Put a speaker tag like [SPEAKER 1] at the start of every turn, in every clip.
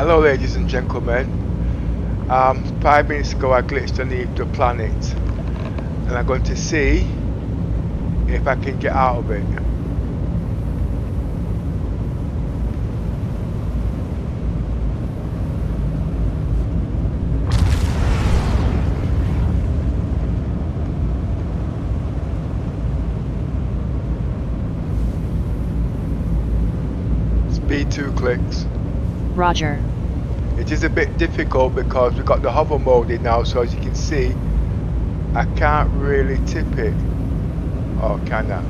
[SPEAKER 1] Hello ladies and gentlemen. 5 minutes ago I glitched underneath the planet and I'm going to see if I can get out of it. Speed 2 clicks.
[SPEAKER 2] Roger.
[SPEAKER 1] It is a bit difficult because we've got the hover mode in now, so as you can see I can't really tip it. Or can I?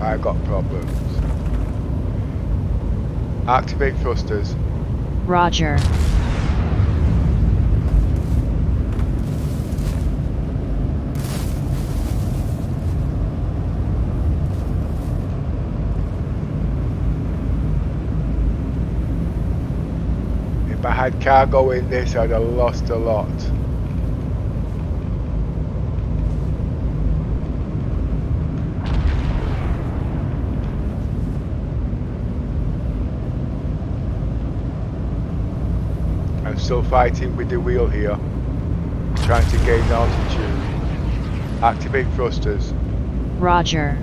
[SPEAKER 1] I got problems. Activate thrusters.
[SPEAKER 2] Roger.
[SPEAKER 1] If I had cargo in this, I'd have lost a lot. I'm still fighting with the wheel here, trying to gain altitude. Activate thrusters.
[SPEAKER 2] Roger.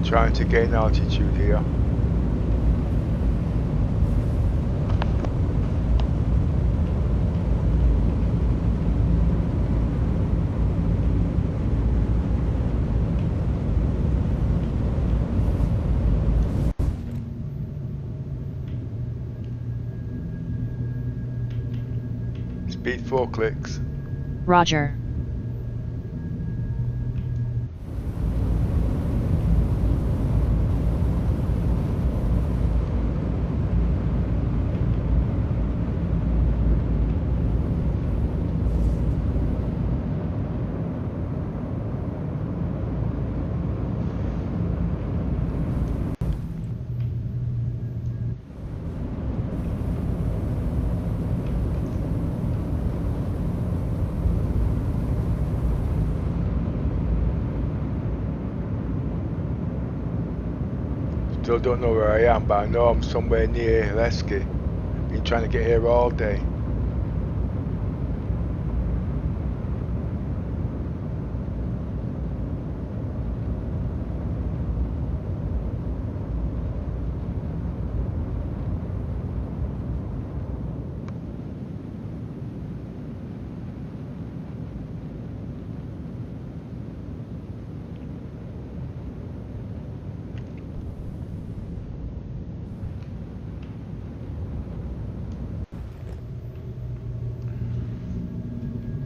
[SPEAKER 1] Trying to gain altitude here. Speed 4 clicks.
[SPEAKER 2] Roger.
[SPEAKER 1] Still don't know where I am, but I know I'm somewhere near Lesky. Been trying to get here all day.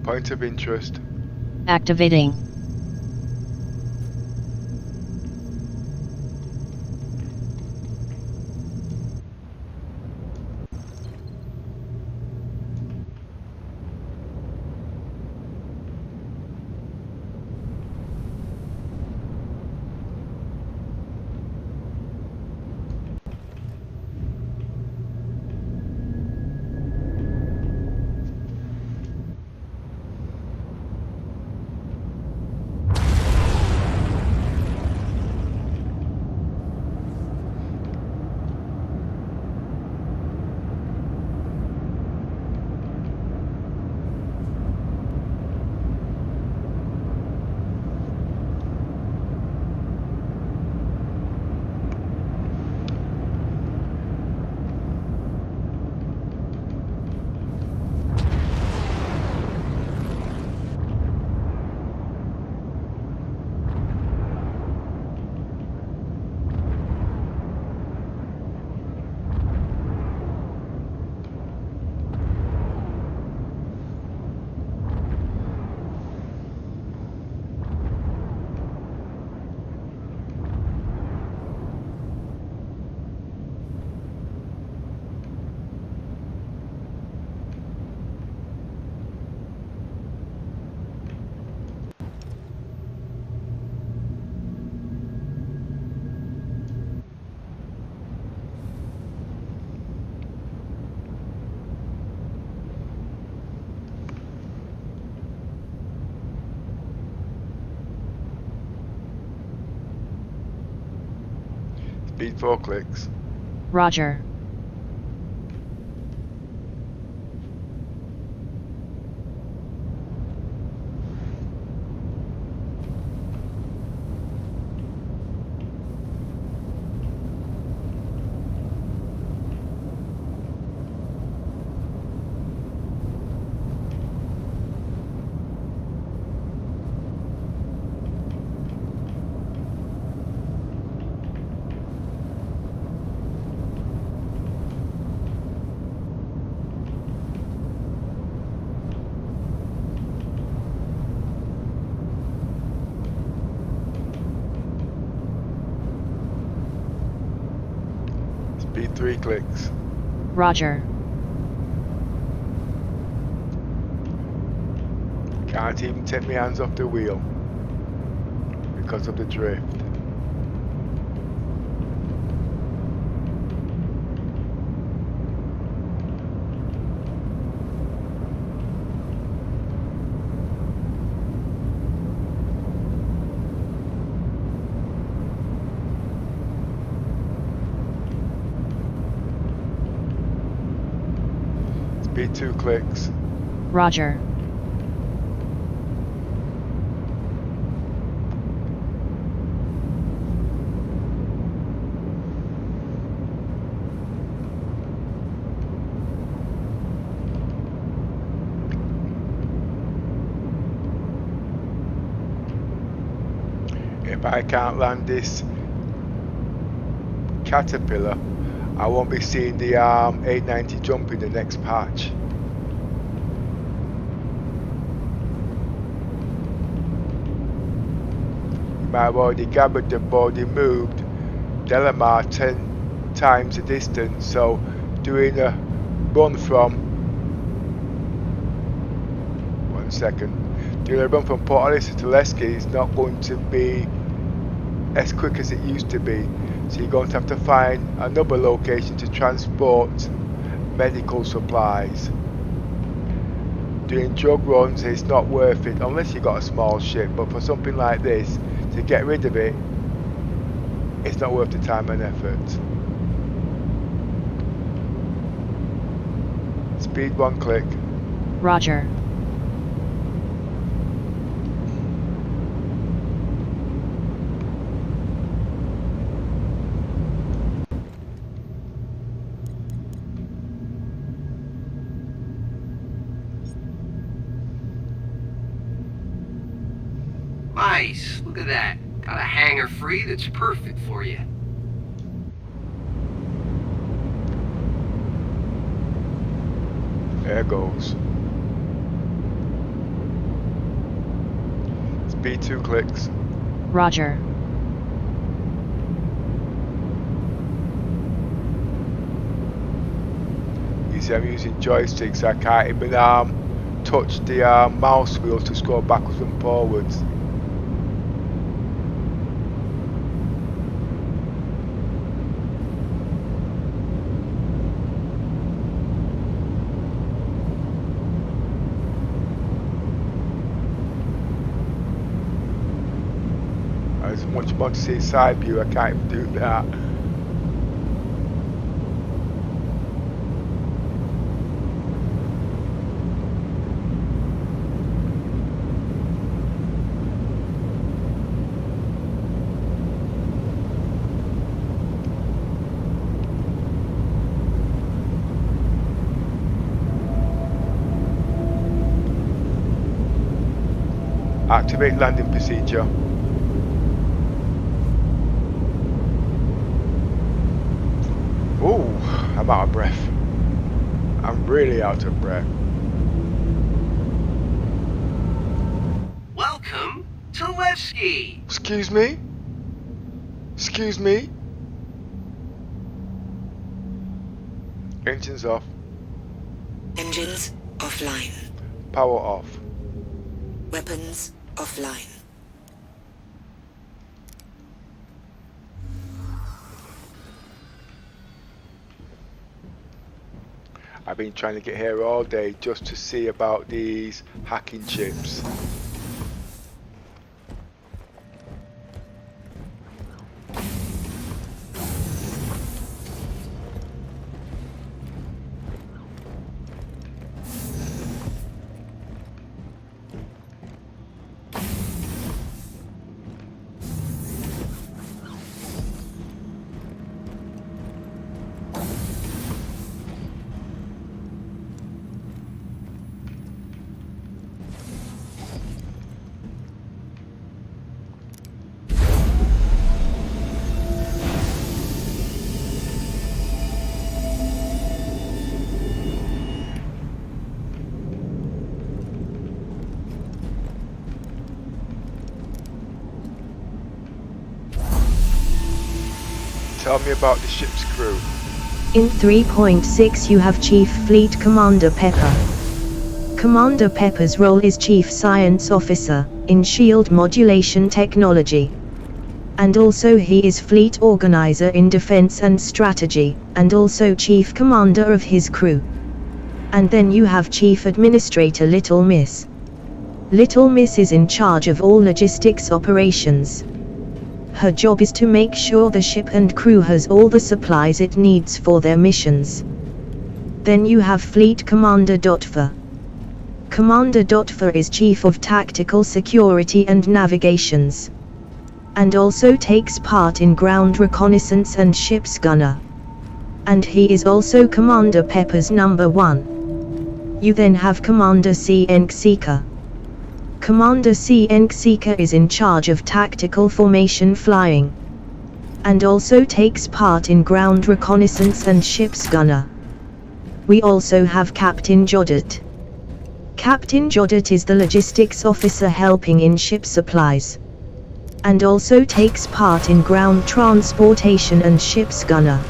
[SPEAKER 1] Point of interest.
[SPEAKER 2] Activating.
[SPEAKER 1] Speed 4 clicks.
[SPEAKER 2] Roger.
[SPEAKER 1] Speed 3 clicks.
[SPEAKER 2] Roger.
[SPEAKER 1] Can't even take my hands off the wheel because of the drift. Speed 2 clicks.
[SPEAKER 2] Roger.
[SPEAKER 1] If I can't land this caterpillar, I won't be seeing the 890 jump in the next patch. You might have already gathered the body moved Delamar 10 times the distance, so doing a run from 1 second. Doing a run from Polaris to Teleski is not going to be as quick as it used to be, so you're going to have to find another location to transport medical supplies. Doing drug runs is not worth it unless you've got a small ship, but for something like this, to get rid of it, it's not worth the time and effort. Speed 1 click.
[SPEAKER 2] Roger.
[SPEAKER 3] Nice, look at that. Got a hangar free that's perfect for you.
[SPEAKER 1] There goes. Speed 2 clicks.
[SPEAKER 2] Roger.
[SPEAKER 1] You see, I'm using joysticks. I can't even touch the mouse wheel to scroll backwards and forwards. As much as I want to see side view, I can't even do that. Activate landing procedure. Ooh, I'm out of breath. I'm really out of breath.
[SPEAKER 3] Welcome to Levski.
[SPEAKER 1] Excuse me? Excuse me? Engines off.
[SPEAKER 4] Engines offline.
[SPEAKER 1] Power off.
[SPEAKER 4] Weapons offline.
[SPEAKER 1] I've been trying to get here all day just to see about these hacking chips. Tell me about the ship's crew.
[SPEAKER 5] In 3.6 you have Chief Fleet Commander Pepper. Commander Pepper's role is Chief Science Officer, in Shield Modulation Technology. And also he is Fleet Organizer in Defense and Strategy, and also Chief Commander of his crew. And then you have Chief Administrator Little Miss. Little Miss is in charge of all logistics operations. Her job is to make sure the ship and crew has all the supplies it needs for their missions. Then you have Fleet Commander Dotfer. Commander Dotfer is Chief of Tactical Security and Navigations. And also takes part in ground reconnaissance and ship's gunner. And he is also Commander Pepper's number 1. You then have Commander CN Seeker. Commander CN Seeker is in charge of tactical formation flying. And also takes part in ground reconnaissance and ship's gunner. We also have Captain Jodet. Captain Jodet is the logistics officer helping in ship supplies. And also takes part in ground transportation and ship's gunner.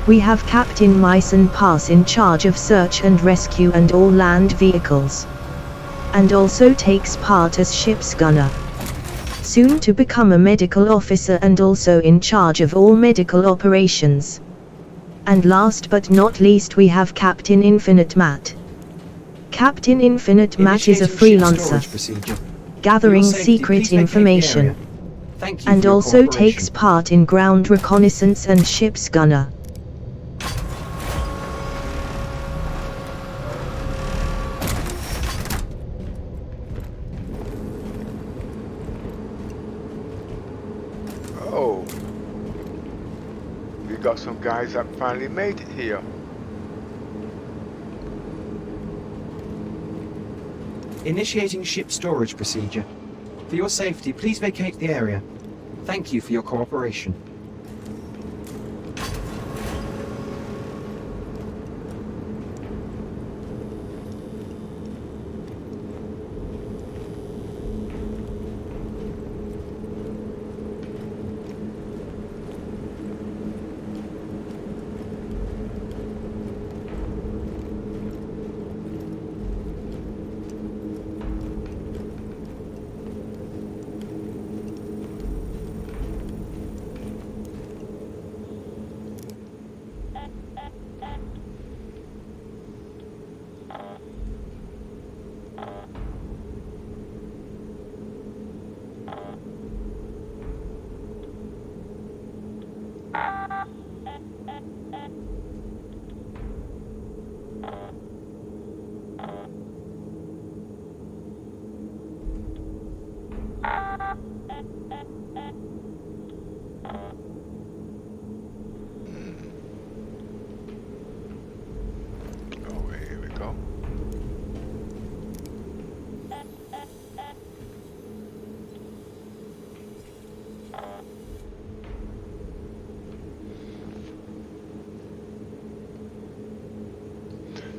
[SPEAKER 5] We have Captain Myson Pass in charge of search and rescue and all land vehicles. And also takes part as ship's gunner. Soon to become a medical officer and also in charge of all medical operations. And last but not least we have Captain Infinite Matt. Captain Infinite Matt is a freelancer, gathering secret information. And also takes part in ground reconnaissance and ship's gunner.
[SPEAKER 1] Oh, we got some guys that finally made it here.
[SPEAKER 6] Initiating ship storage procedure. For your safety, please vacate the area. Thank you for your cooperation.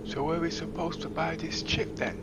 [SPEAKER 1] So where are we supposed to buy this chip then?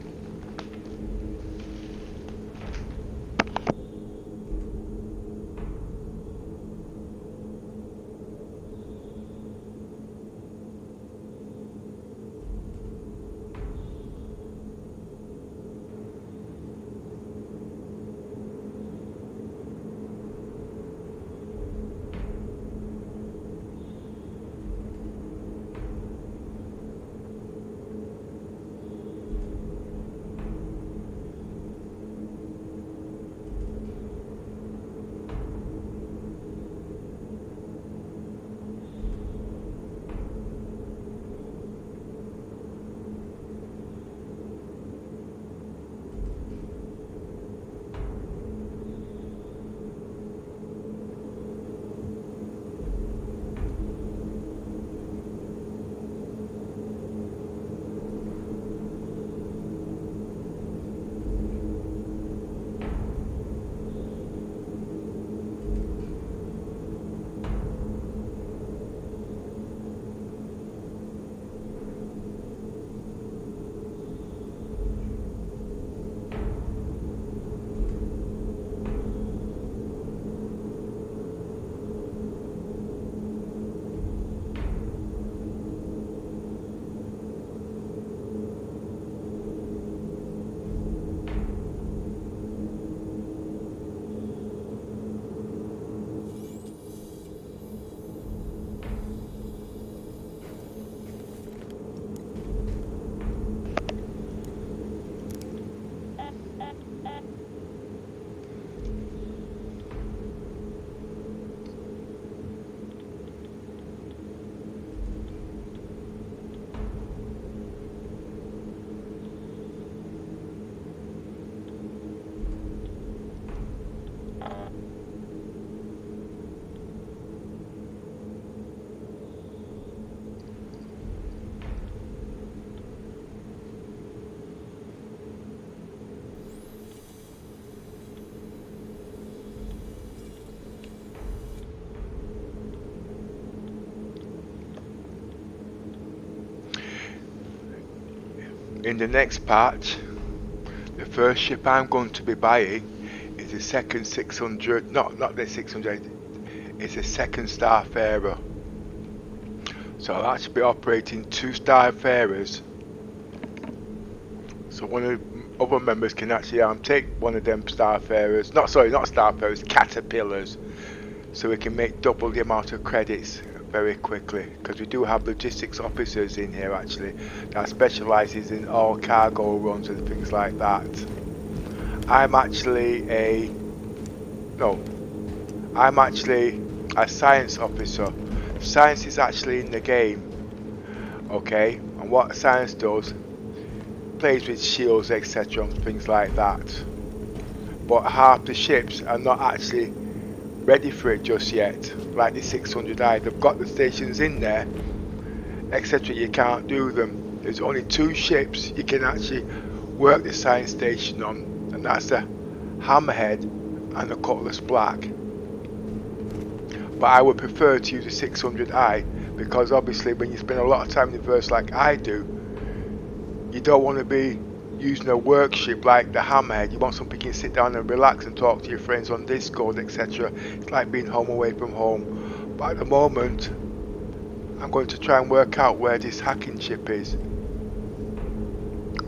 [SPEAKER 1] In the next part, the first ship I'm going to be buying is the second 600, not the 600, it's the second starfarer. So I'll actually be operating 2 starfarers. So one of the other members can actually take one of them starfarers, not starfarers, caterpillars. So we can make double the amount of credits very quickly, because we do have logistics officers in here actually that specialises in all cargo runs and things like that. I'm actually a science officer. Science is actually in the game, okay, and what science does, plays with shields, etc, and things like that, but half the ships are not actually ready for it just yet, like the 600i. They've got the stations in there, etc. You can't do them. There's only 2 ships you can actually work the science station on, and that's the hammerhead and the cutlass black. But I would prefer to use the 600i, because obviously when you spend a lot of time in the verse like I do, you don't want to be using a work ship like the hammerhead. You want something you can sit down and relax and talk to your friends on Discord, etc. It's like being home away from home. But at the moment, I'm going to try and work out where this hacking ship is.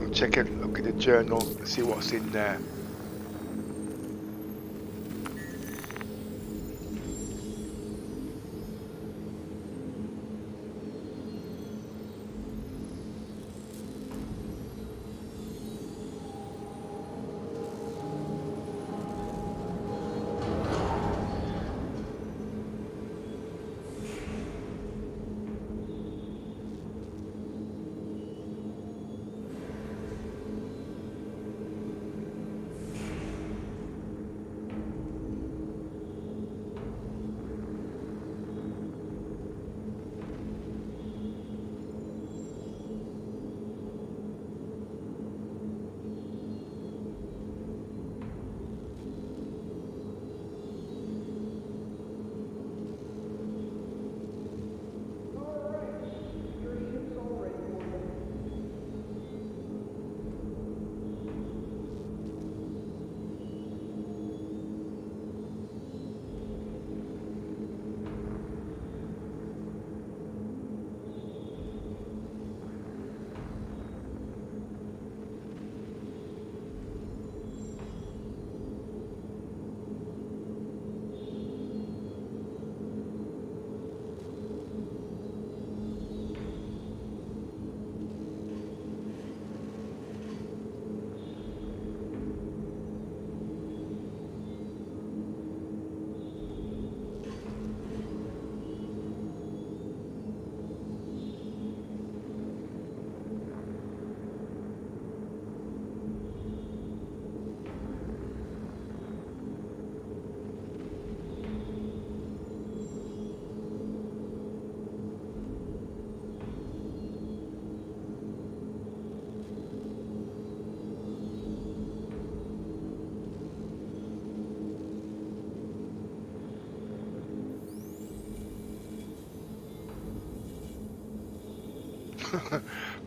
[SPEAKER 1] I'll check it, look at the journal and see what's in there.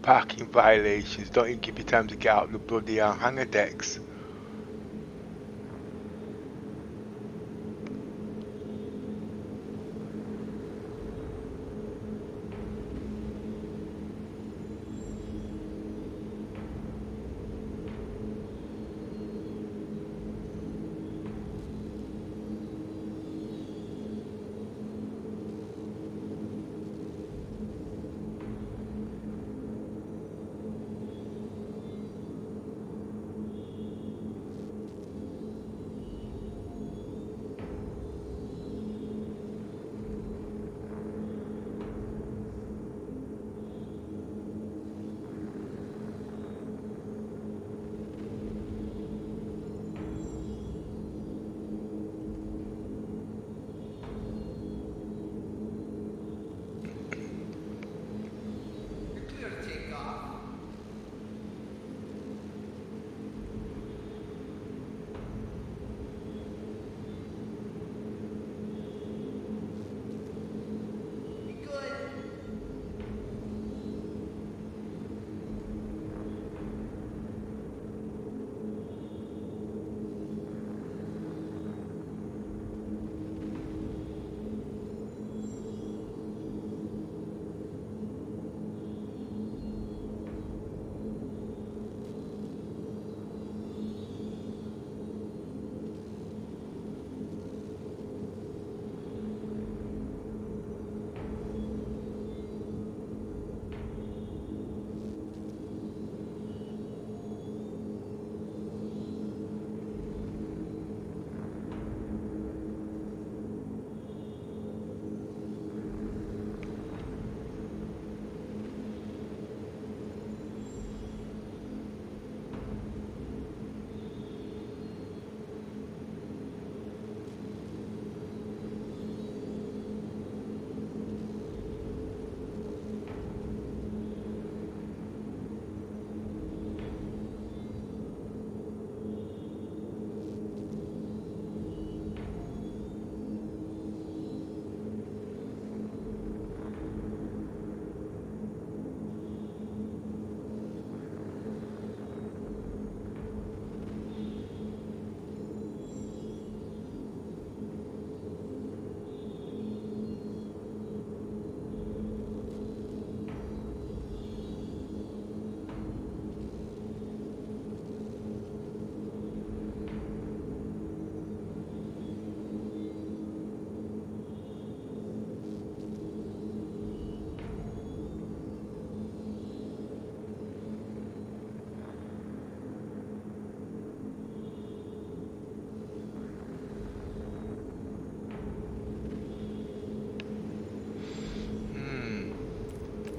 [SPEAKER 1] Parking violations, don't even give you time to get out the bloody hangar decks.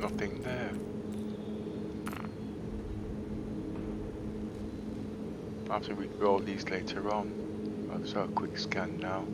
[SPEAKER 1] Nothing there. I'll have to re-roll these later on. I'll just have a quick scan now.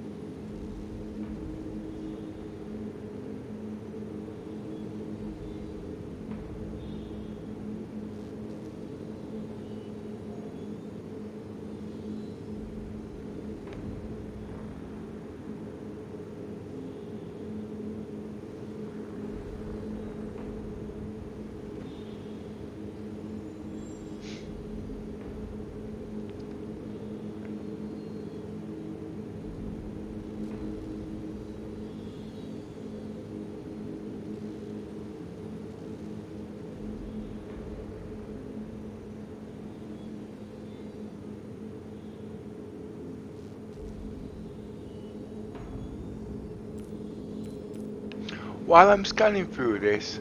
[SPEAKER 1] While I'm scanning through this,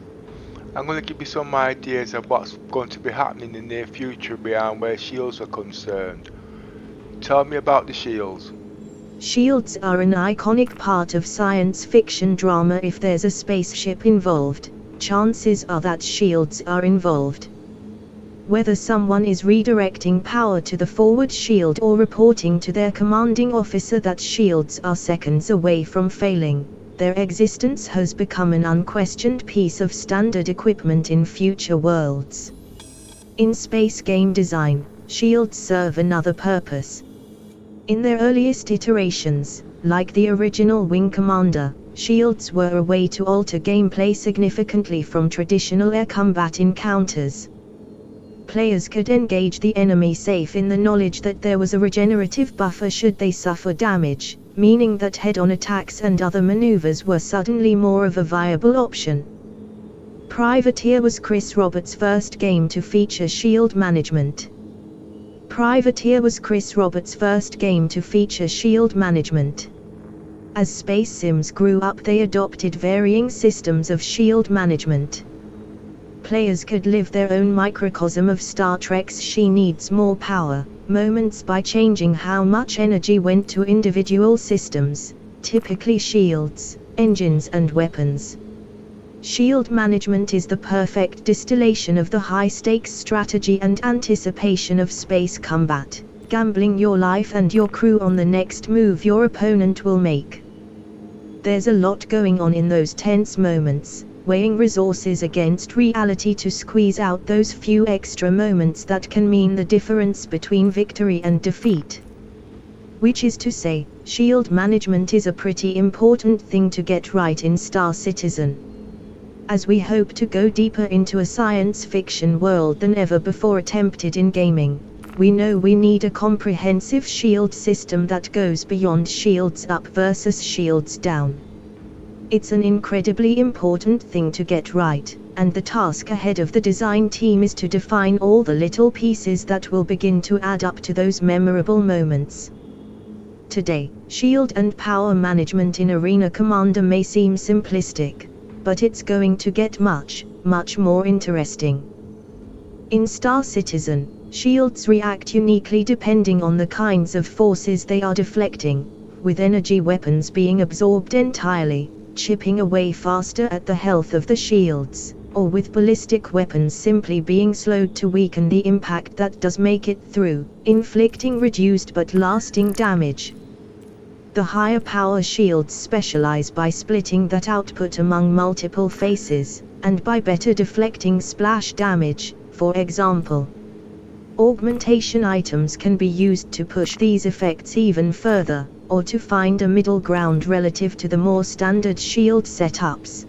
[SPEAKER 1] I'm going to give you some ideas of what's going to be happening in the near future beyond where shields are concerned. Tell me about the shields.
[SPEAKER 5] Shields are an iconic part of science fiction drama. If there's a spaceship involved, chances are that shields are involved. Whether someone is redirecting power to the forward shield or reporting to their commanding officer that shields are seconds away from failing, their existence has become an unquestioned piece of standard equipment in future worlds. In space game design, shields serve another purpose. In their earliest iterations, like the original Wing Commander, shields were a way to alter gameplay significantly from traditional air combat encounters. Players could engage the enemy safe in the knowledge that there was a regenerative buffer should they suffer damage, meaning that head-on attacks and other maneuvers were suddenly more of a viable option. Privateer was Chris Roberts' first game to feature shield management. As space sims grew up, they adopted varying systems of shield management. Players could live their own microcosm of Star Trek's "she needs more power" moments by changing how much energy went to individual systems, typically shields, engines and weapons. Shield management is the perfect distillation of the high-stakes strategy and anticipation of space combat, gambling your life and your crew on the next move your opponent will make. There's a lot going on in those tense moments, weighing resources against reality to squeeze out those few extra moments that can mean the difference between victory and defeat. Which is to say, shield management is a pretty important thing to get right in Star Citizen. As we hope to go deeper into a science fiction world than ever before attempted in gaming, we know we need a comprehensive shield system that goes beyond shields up versus shields down. It's an incredibly important thing to get right, and the task ahead of the design team is to define all the little pieces that will begin to add up to those memorable moments. Today, shield and power management in Arena Commander may seem simplistic, but it's going to get much, much more interesting. In Star Citizen, shields react uniquely depending on the kinds of forces they are deflecting, with energy weapons being absorbed entirely, chipping away faster at the health of the shields, or with ballistic weapons simply being slowed to weaken the impact that does make it through, inflicting reduced but lasting damage. The higher power shields specialize by splitting that output among multiple faces, and by better deflecting splash damage, for example. Augmentation items can be used to push these effects even further, or to find a middle ground relative to the more standard shield setups.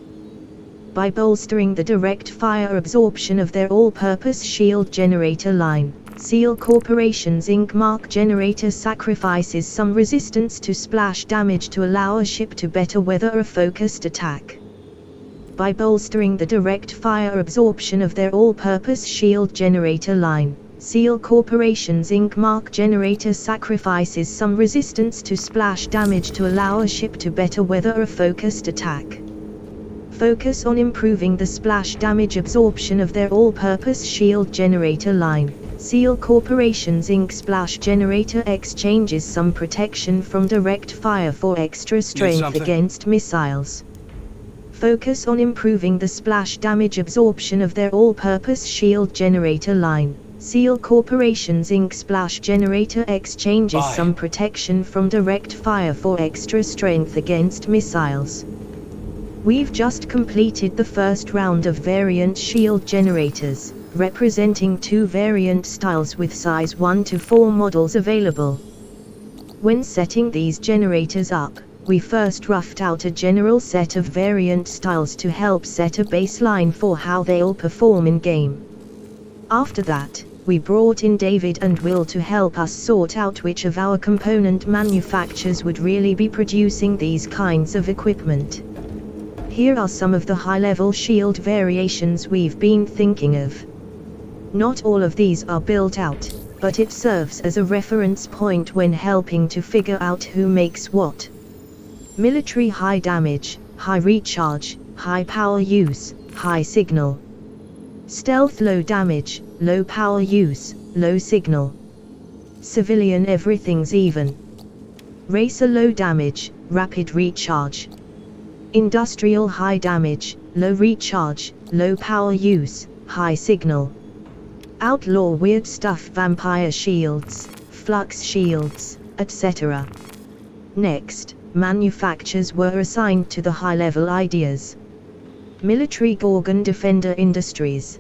[SPEAKER 5] By bolstering the direct fire absorption of their all-purpose shield generator line, SEAL Corporation's Inc. Mark generator sacrifices some resistance to splash damage to allow a ship to better weather a focused attack. By bolstering the direct fire absorption of their all-purpose shield generator line, SEAL Corporation's Inc. Mark generator sacrifices some resistance to splash damage to allow a ship to better weather a focused attack. Focus on improving the splash damage absorption of their all-purpose shield generator line. SEAL Corporation's Inc. Splash Generator exchanges some protection from direct fire for extra strength against missiles. focus on improving the splash damage absorption of their all-purpose shield generator line. SEAL Corporation's Ink Splash Generator exchanges some protection from direct fire for extra strength against missiles. We've just completed the first round of variant shield generators, representing 2 variant styles with size 1 to 4 models available. When setting these generators up, we first roughed out a general set of variant styles to help set a baseline for how they'll perform in-game. After that, we brought in David and Will to help us sort out which of our component manufacturers would really be producing these kinds of equipment. Here are some of the high-level shield variations we've been thinking of. Not all of these are built out, but it serves as a reference point when helping to figure out who makes what. Military high damage, high recharge, high power use, high signal. Stealth low damage, low power use, low signal. Civilian everything's even. Racer low damage, rapid recharge. Industrial high damage, low recharge, low power use, high signal. Outlaw weird stuff, vampire shields, flux shields, etc. Next, manufacturers were assigned to the high-level ideas. Military Gorgon Defender Industries.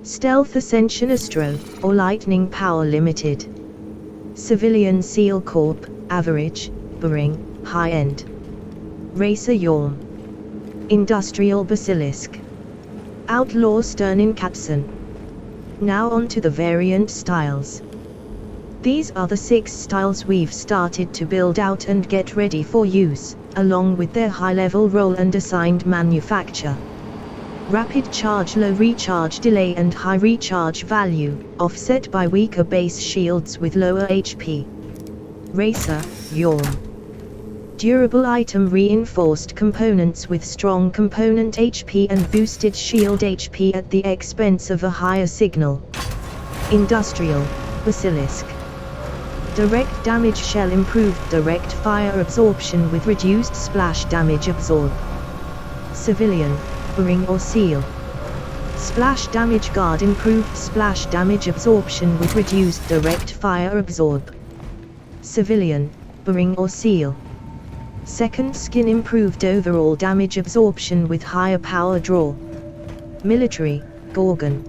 [SPEAKER 5] Stealth Ascension Astro, or Lightning Power Limited. Civilian SEAL Corp, average, boring, high-end. Racer Yorm. Industrial Basilisk. Outlaw Sternin Katsun. Now on to the variant styles. These are the 6 styles we've started to build out and get ready for use, along with their high-level role and assigned manufacturer. Rapid charge, low recharge delay and high recharge value, offset by weaker base shields with lower HP. Racer, Yorm. Durable item, reinforced components with strong component HP and boosted shield HP at the expense of a higher signal. Industrial, Basilisk. Direct damage shell, improved direct fire absorption with reduced splash damage absorb. Civilian, Ring or Seal. Splash damage guard, improved splash damage absorption with reduced direct fire absorb. Civilian, Ring or Seal. Second skin, improved overall damage absorption with higher power draw. Military, Gorgon.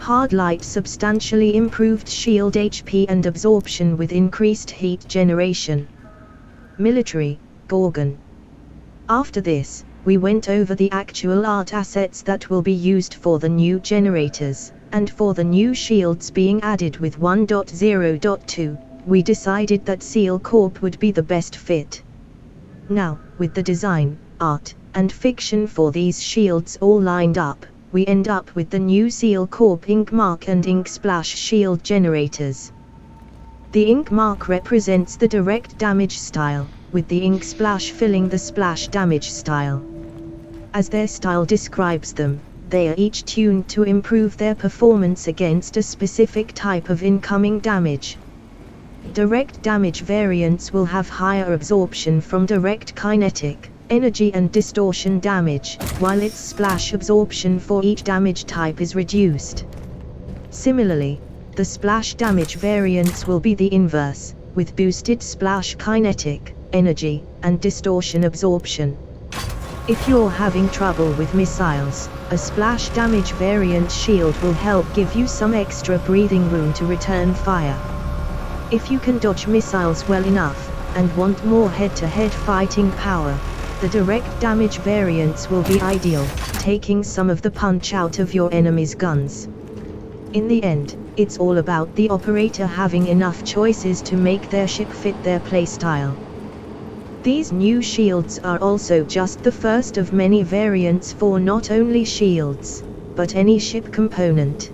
[SPEAKER 5] Hard light, substantially improved shield HP and absorption with increased heat generation. Military, Gorgon. After this, we went over the actual art assets that will be used for the new generators, and for the new shields being added with 1.0.2, we decided that SEAL Corp would be the best fit. Now, with the design, art, and fiction for these shields all lined up, we end up with the new SEAL Corp Ink Mark and Ink Splash shield generators. The Ink Mark represents the direct damage style, with the Ink Splash filling the splash damage style. As their style describes them, they are each tuned to improve their performance against a specific type of incoming damage. Direct damage variants will have higher absorption from direct kinetic, energy and distortion damage, while its splash absorption for each damage type is reduced. Similarly, the splash damage variants will be the inverse, with boosted splash kinetic, energy, and distortion absorption. If you're having trouble with missiles, a splash damage variant shield will help give you some extra breathing room to return fire. If you can dodge missiles well enough, and want more head-to-head fighting power, the direct damage variants will be ideal, taking some of the punch out of your enemy's guns. In the end, it's all about the operator having enough choices to make their ship fit their playstyle. These new shields are also just the first of many variants for not only shields, but any ship component.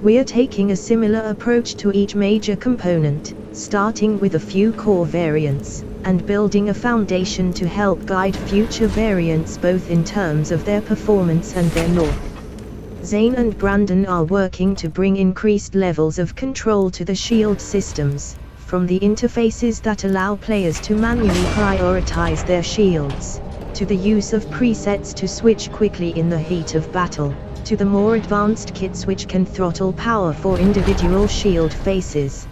[SPEAKER 5] We're taking a similar approach to each major component, starting with a few core variants, and building a foundation to help guide future variants both in terms of their performance and their lore. Zane and Brandon are working to bring increased levels of control to the shield systems, from the interfaces that allow players to manually prioritize their shields, to the use of presets to switch quickly in the heat of battle, to the more advanced kits which can throttle power for individual shield faces.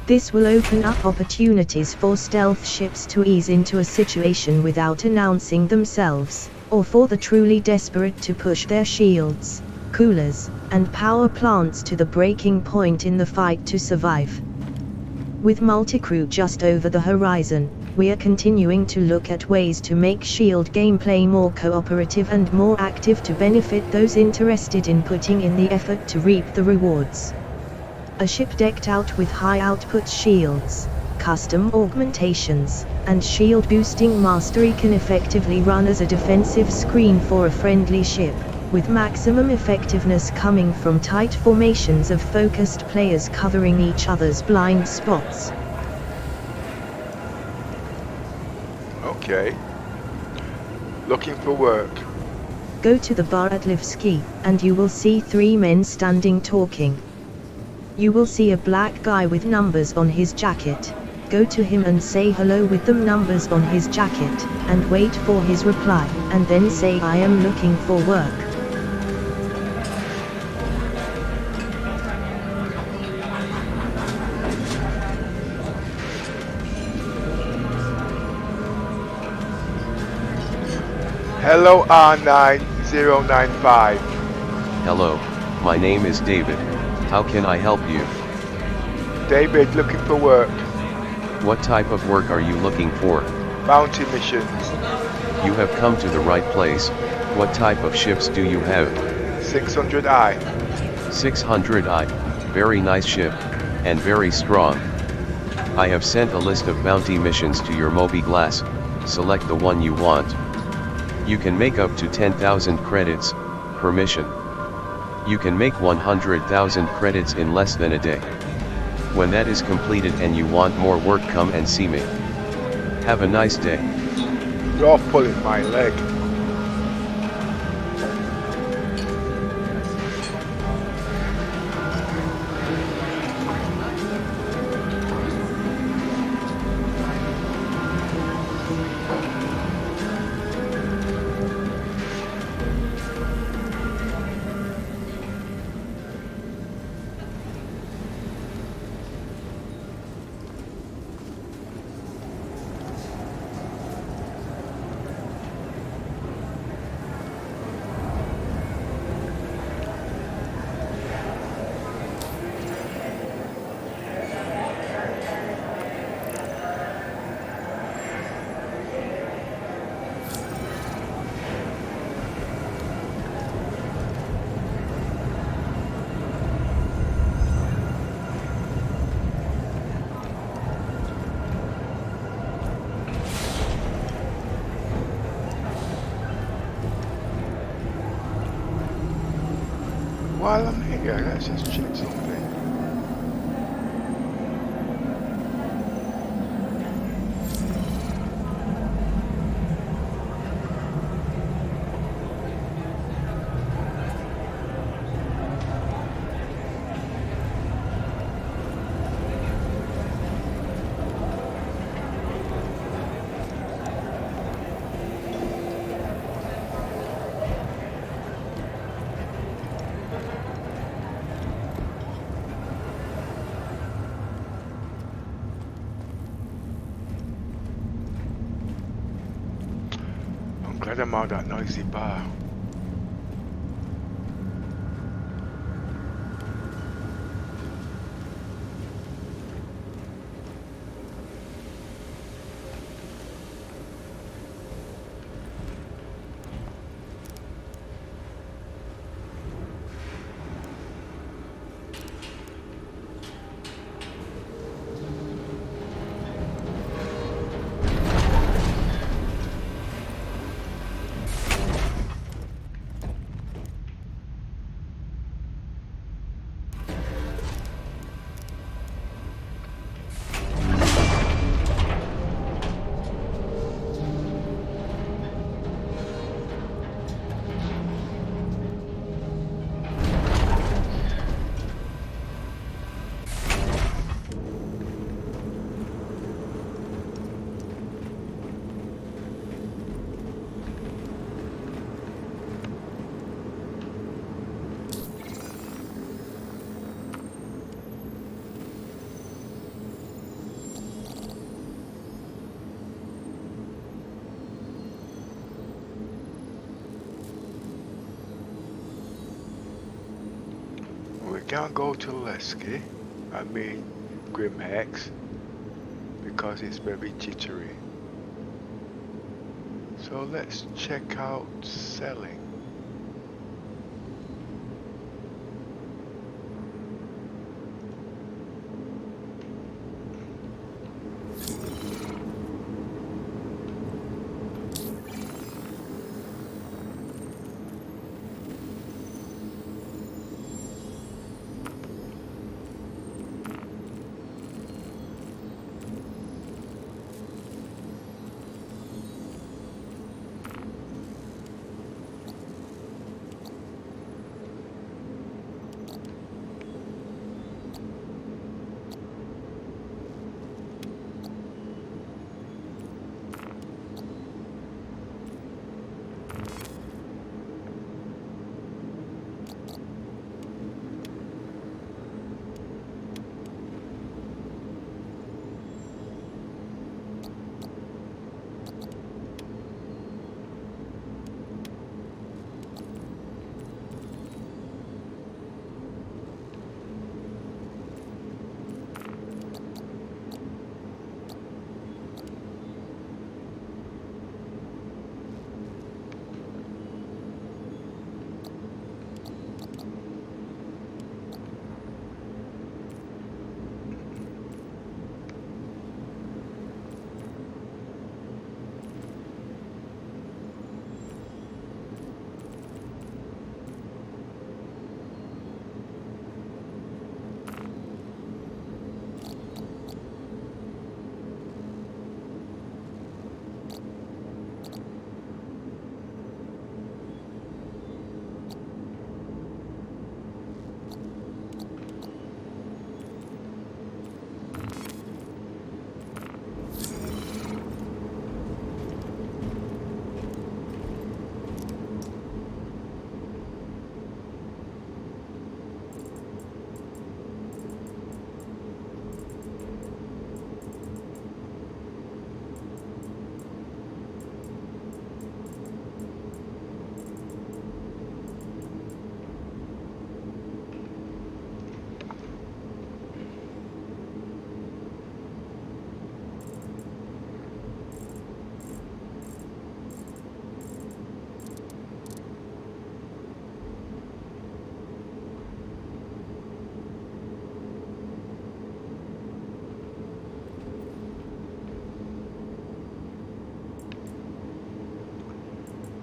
[SPEAKER 5] This will open up opportunities for stealth ships to ease into a situation without announcing themselves, or for the truly desperate to push their shields, coolers, and power plants to the breaking point in the fight to survive. With multicrew just over the horizon, we are continuing to look at ways to make shield gameplay more cooperative and more active to benefit those interested in putting in the effort to reap the rewards. A ship decked out with high output shields, custom augmentations, and shield boosting mastery can effectively run as a defensive screen for a friendly ship, with maximum effectiveness coming from tight formations of focused players covering each other's blind spots.
[SPEAKER 1] Okay. Looking for work.
[SPEAKER 5] Go to the bar at Levski, and you will see 3 men standing talking. You will see a black guy with numbers on his jacket. Go to him and say hello with the numbers on his jacket, and wait for his reply, and then say I am looking for work.
[SPEAKER 1] Hello R9095.
[SPEAKER 7] Hello, my name is David. How can I help you?
[SPEAKER 1] David, looking for work.
[SPEAKER 7] What type of work are you looking for?
[SPEAKER 1] Bounty missions.
[SPEAKER 7] You have come to the right place. What type of ships do you have?
[SPEAKER 1] 600i.
[SPEAKER 7] 600i. Very nice ship, and very strong. I have sent a list of bounty missions to your Moby Glass. Select the one you want. You can make up to 10,000 credits per mission. You can make 100,000 credits in less than a day. When that is completed and you want more work, come and see me. Have a nice day.
[SPEAKER 1] You're pulling my leg. While I'm here, let's just check something. Glad I'm out of that noisy bar. can't go to Lesky, I mean Grimhex, because it's very jittery. So let's check out selling.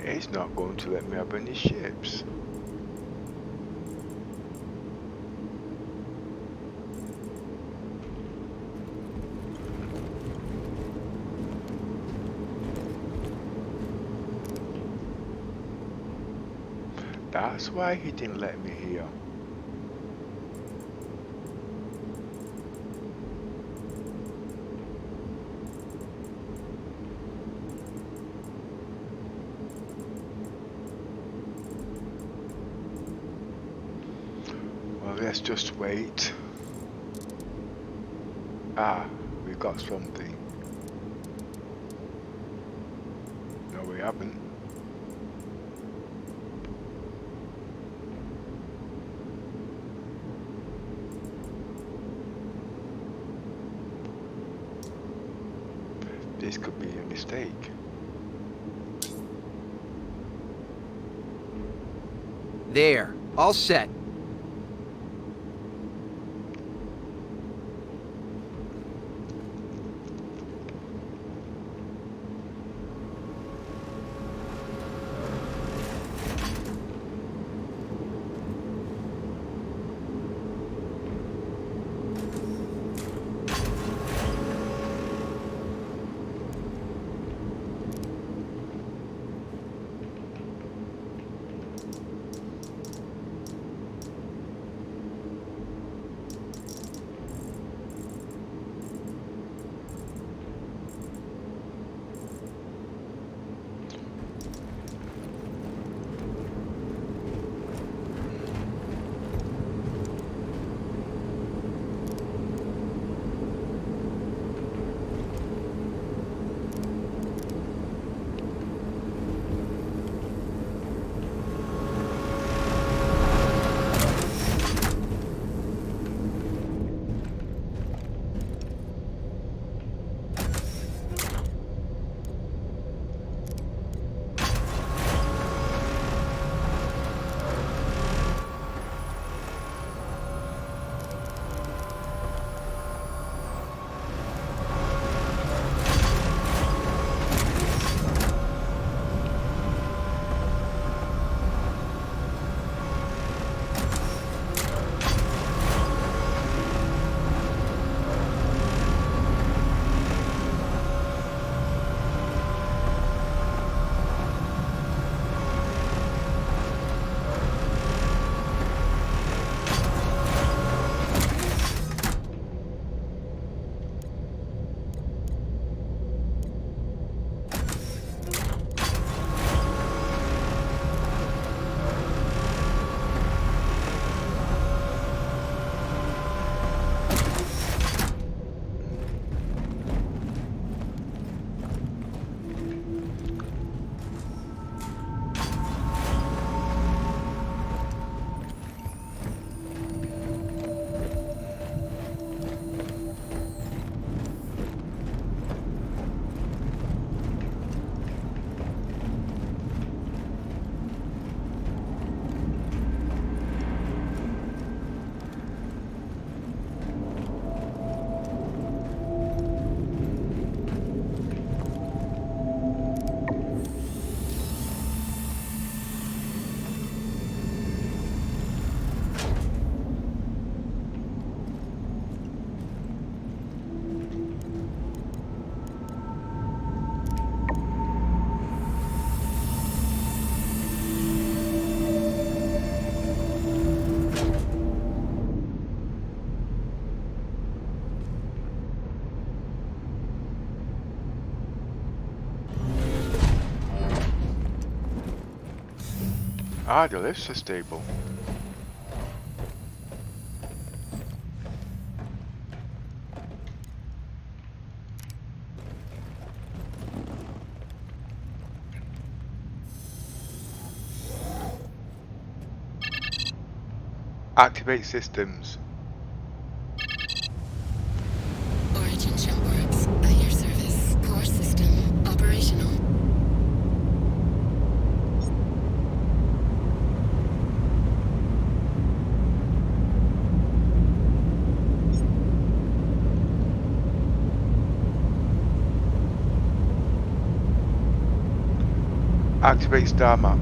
[SPEAKER 1] It's not going to let me have any ships. That's why he didn't let me here. Let's just wait. Ah, we got something. No, we haven't. This could be a mistake.
[SPEAKER 3] There, all set.
[SPEAKER 1] Ah, the lifts are stable. Activate systems.
[SPEAKER 4] Origin shell works. At your service. Core system operational.
[SPEAKER 1] Activate star map.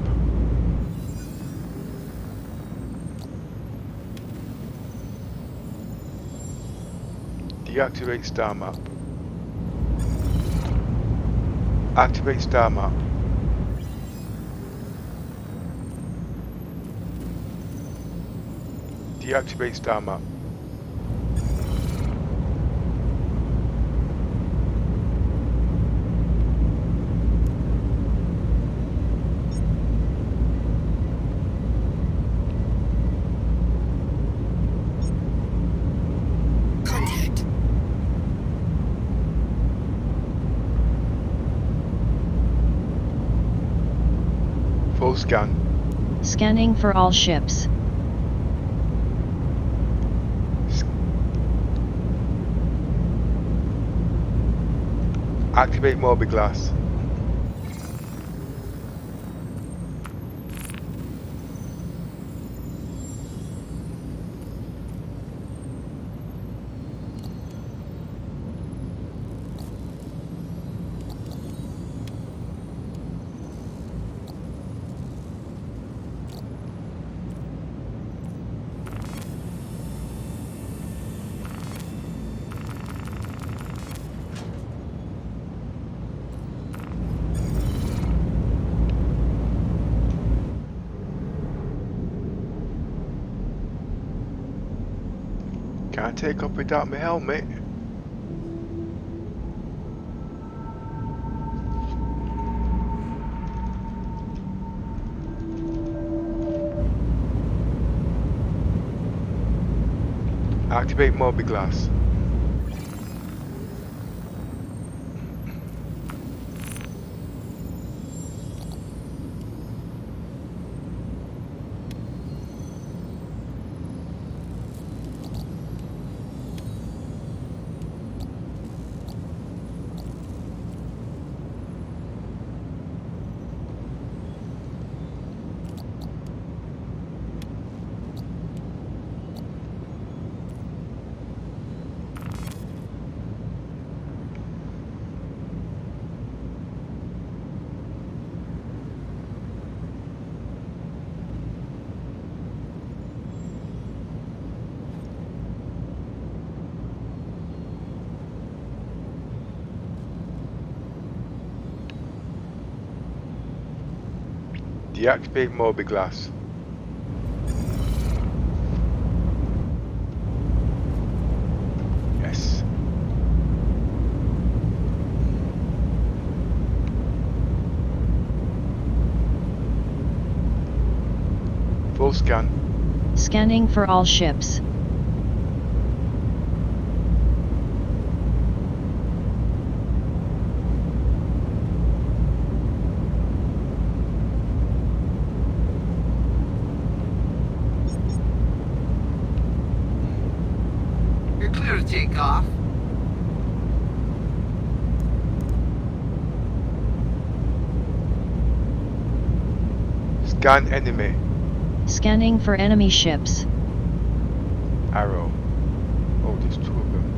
[SPEAKER 1] Deactivate star map. Activate star map. Deactivate star map.
[SPEAKER 4] Contact.
[SPEAKER 1] Full scan.
[SPEAKER 2] Scanning for all ships.
[SPEAKER 1] Activate morbiglass. Can't take off without my helmet. Activate morbiglass. Deactivate morbiglass. Yes. Full scan.
[SPEAKER 2] Scanning for all ships.
[SPEAKER 3] You're clear to take off.
[SPEAKER 1] Scan enemy.
[SPEAKER 2] Scanning for enemy ships.
[SPEAKER 1] Arrow. Oh, there's two of them.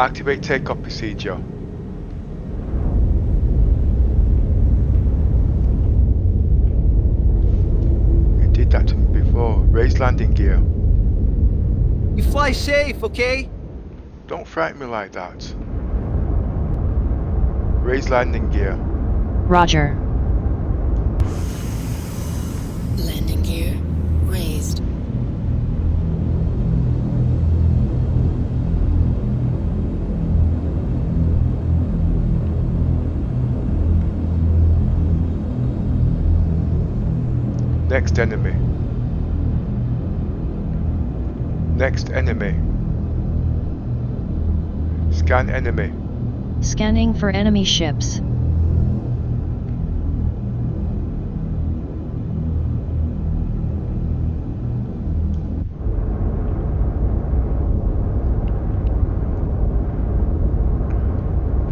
[SPEAKER 1] Activate takeoff procedure. It did that to me before. Raise landing gear.
[SPEAKER 8] You fly safe, okay?
[SPEAKER 1] Don't frighten me like that. Raise landing gear.
[SPEAKER 2] Roger.
[SPEAKER 4] Landing gear raised.
[SPEAKER 1] Next enemy. Next enemy. Scan enemy.
[SPEAKER 2] Scanning for enemy ships.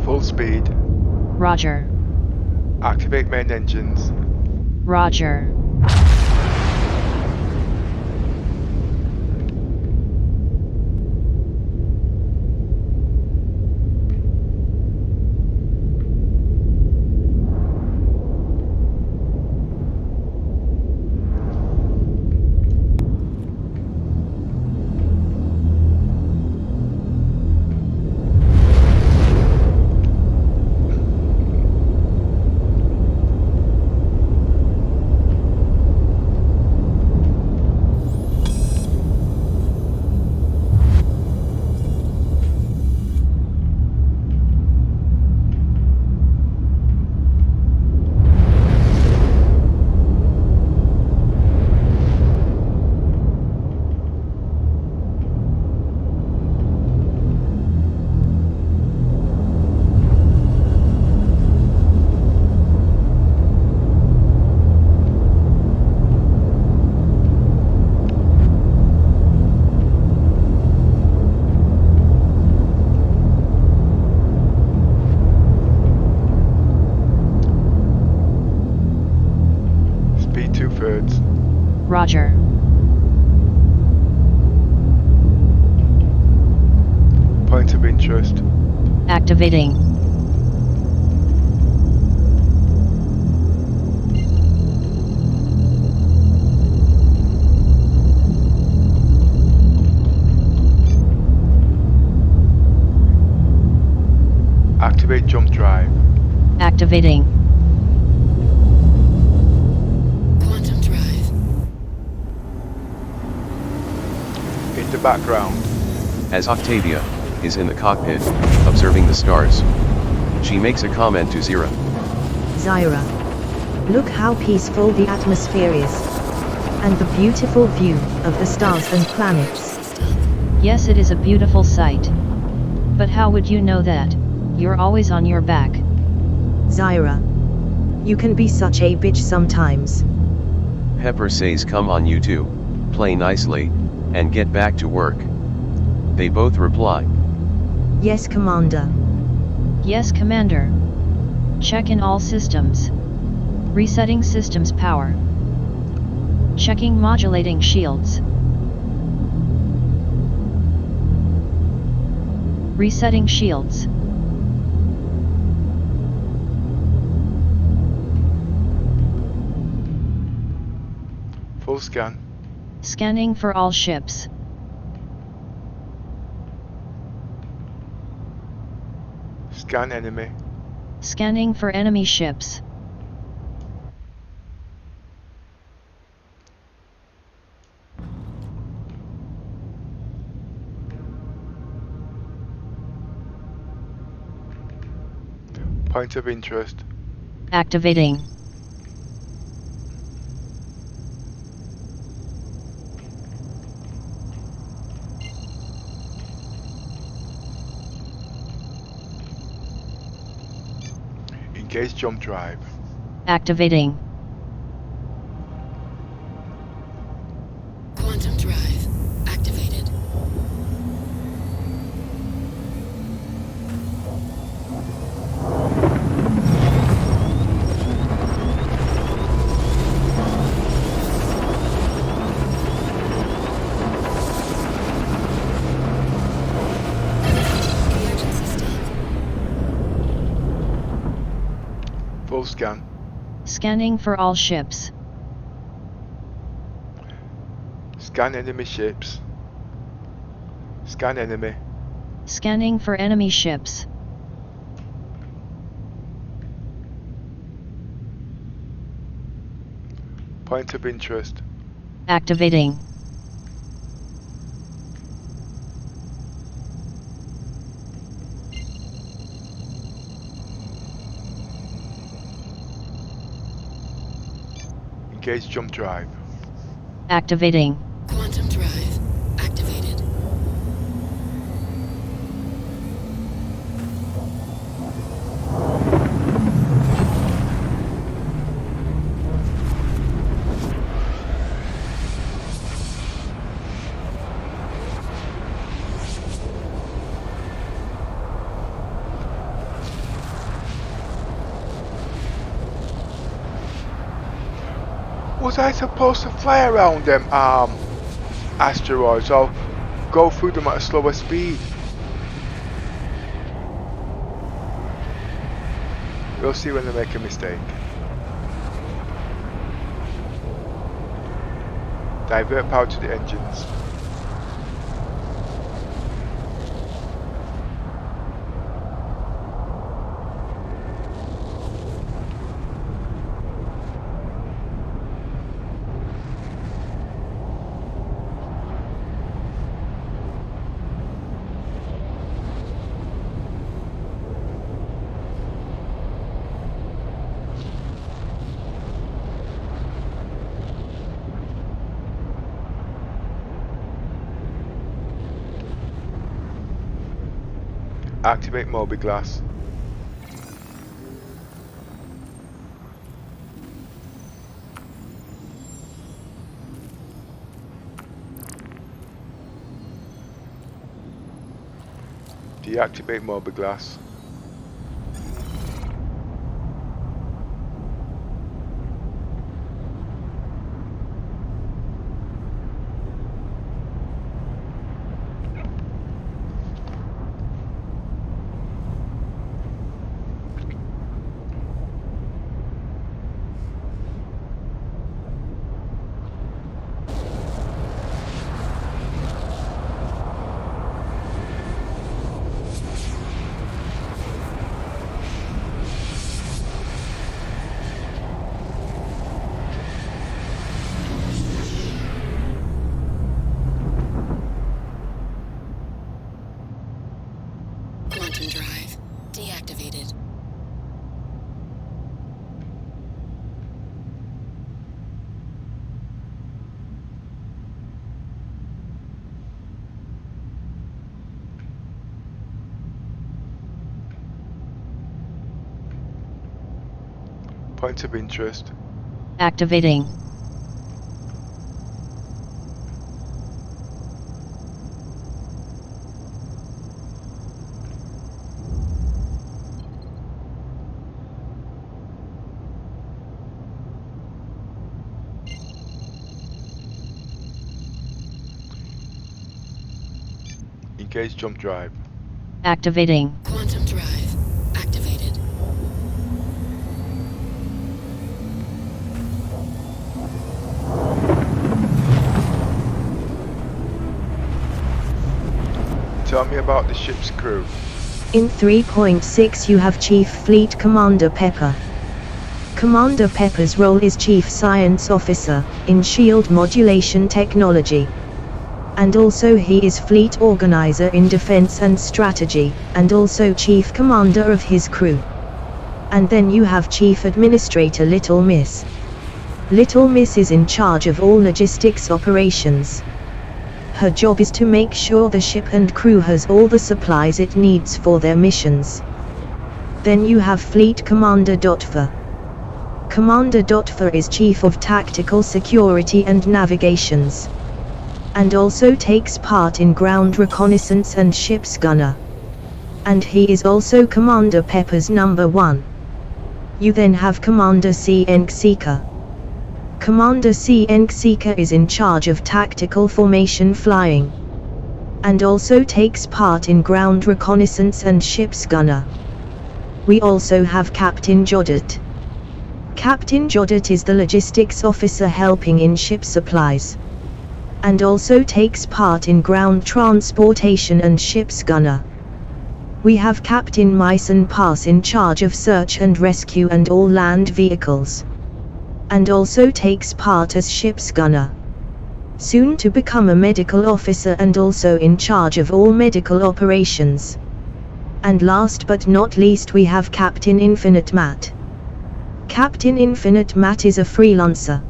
[SPEAKER 1] Full speed.
[SPEAKER 2] Roger.
[SPEAKER 1] Activate main engines.
[SPEAKER 2] Roger.
[SPEAKER 1] Speed 2/3.
[SPEAKER 2] Roger.
[SPEAKER 1] Point of interest.
[SPEAKER 2] Activating.
[SPEAKER 1] Activate jump drive.
[SPEAKER 2] Activating.
[SPEAKER 4] Quantum drive.
[SPEAKER 1] In the background.
[SPEAKER 7] As Octavia is in the cockpit, observing the stars, she makes a comment to Zira.
[SPEAKER 5] Zyra. Look how peaceful the atmosphere is. And the beautiful view of the stars and planets.
[SPEAKER 2] Yes, it is a beautiful sight. But how would you know that? You're always on your back.
[SPEAKER 5] Zyra. You can be such a bitch sometimes.
[SPEAKER 7] Pepper says come on you two, play nicely, and get back to work. They both reply.
[SPEAKER 5] Yes, Commander.
[SPEAKER 2] Yes, Commander. Check in all systems. Resetting systems power. Checking modulating shields. Resetting shields.
[SPEAKER 1] Full scan.
[SPEAKER 2] Scanning for all ships.
[SPEAKER 1] Scan enemy.
[SPEAKER 2] Scanning for enemy ships.
[SPEAKER 1] Point of interest.
[SPEAKER 2] Activating.
[SPEAKER 1] Engage jump drive.
[SPEAKER 2] Activating.
[SPEAKER 4] Quantum drive activated. Gear
[SPEAKER 1] scan.
[SPEAKER 2] Scanning for all ships.
[SPEAKER 1] Scan enemy ships. Scan enemy.
[SPEAKER 2] Scanning for enemy ships.
[SPEAKER 1] Point of interest.
[SPEAKER 2] Activating.
[SPEAKER 1] Engage jump drive.
[SPEAKER 2] Activating.
[SPEAKER 4] Quantum drive activated.
[SPEAKER 1] Was I supposed to fly around them asteroids or go through them at a slower speed? We'll see when they make a mistake. Divert power to the engines. Activate mobi-glass. Deactivate mobi-glass.
[SPEAKER 4] Quantum drive deactivated.
[SPEAKER 1] Point of interest.
[SPEAKER 2] Activating.
[SPEAKER 1] Engage jump drive.
[SPEAKER 2] Activating.
[SPEAKER 4] Quantum drive activated.
[SPEAKER 1] Tell me about the ship's crew.
[SPEAKER 5] In 3.6 you have Chief Fleet Commander Pepper. Commander Pepper's role is Chief Science Officer, in Shield Modulation Technology. And also he is Fleet Organizer in Defense and Strategy, and also Chief Commander of his crew. And then you have Chief Administrator Little Miss. Little Miss is in charge of all logistics operations. Her job is to make sure the ship and crew has all the supplies it needs for their missions. Then you have Fleet Commander Dotfer. Commander Dotfer is Chief of Tactical Security and Navigations. And also takes part in ground reconnaissance and ship's gunner. And he is also Commander Pepper's number 1. You then have Commander CN Seeker. Commander CN Seeker is in charge of tactical formation flying. And also takes part in ground reconnaissance and ship's gunner. We also have Captain Jodet. Captain Jodet is the logistics officer helping in ship supplies. And also takes part in ground transportation and ship's gunner. We have Captain Myson Pass in charge of search and rescue and all land vehicles. And also takes part as ship's gunner. Soon to become a medical officer and also in charge of all medical operations. And last but not least we have Captain Infinite Matt. Captain Infinite Matt is a freelancer.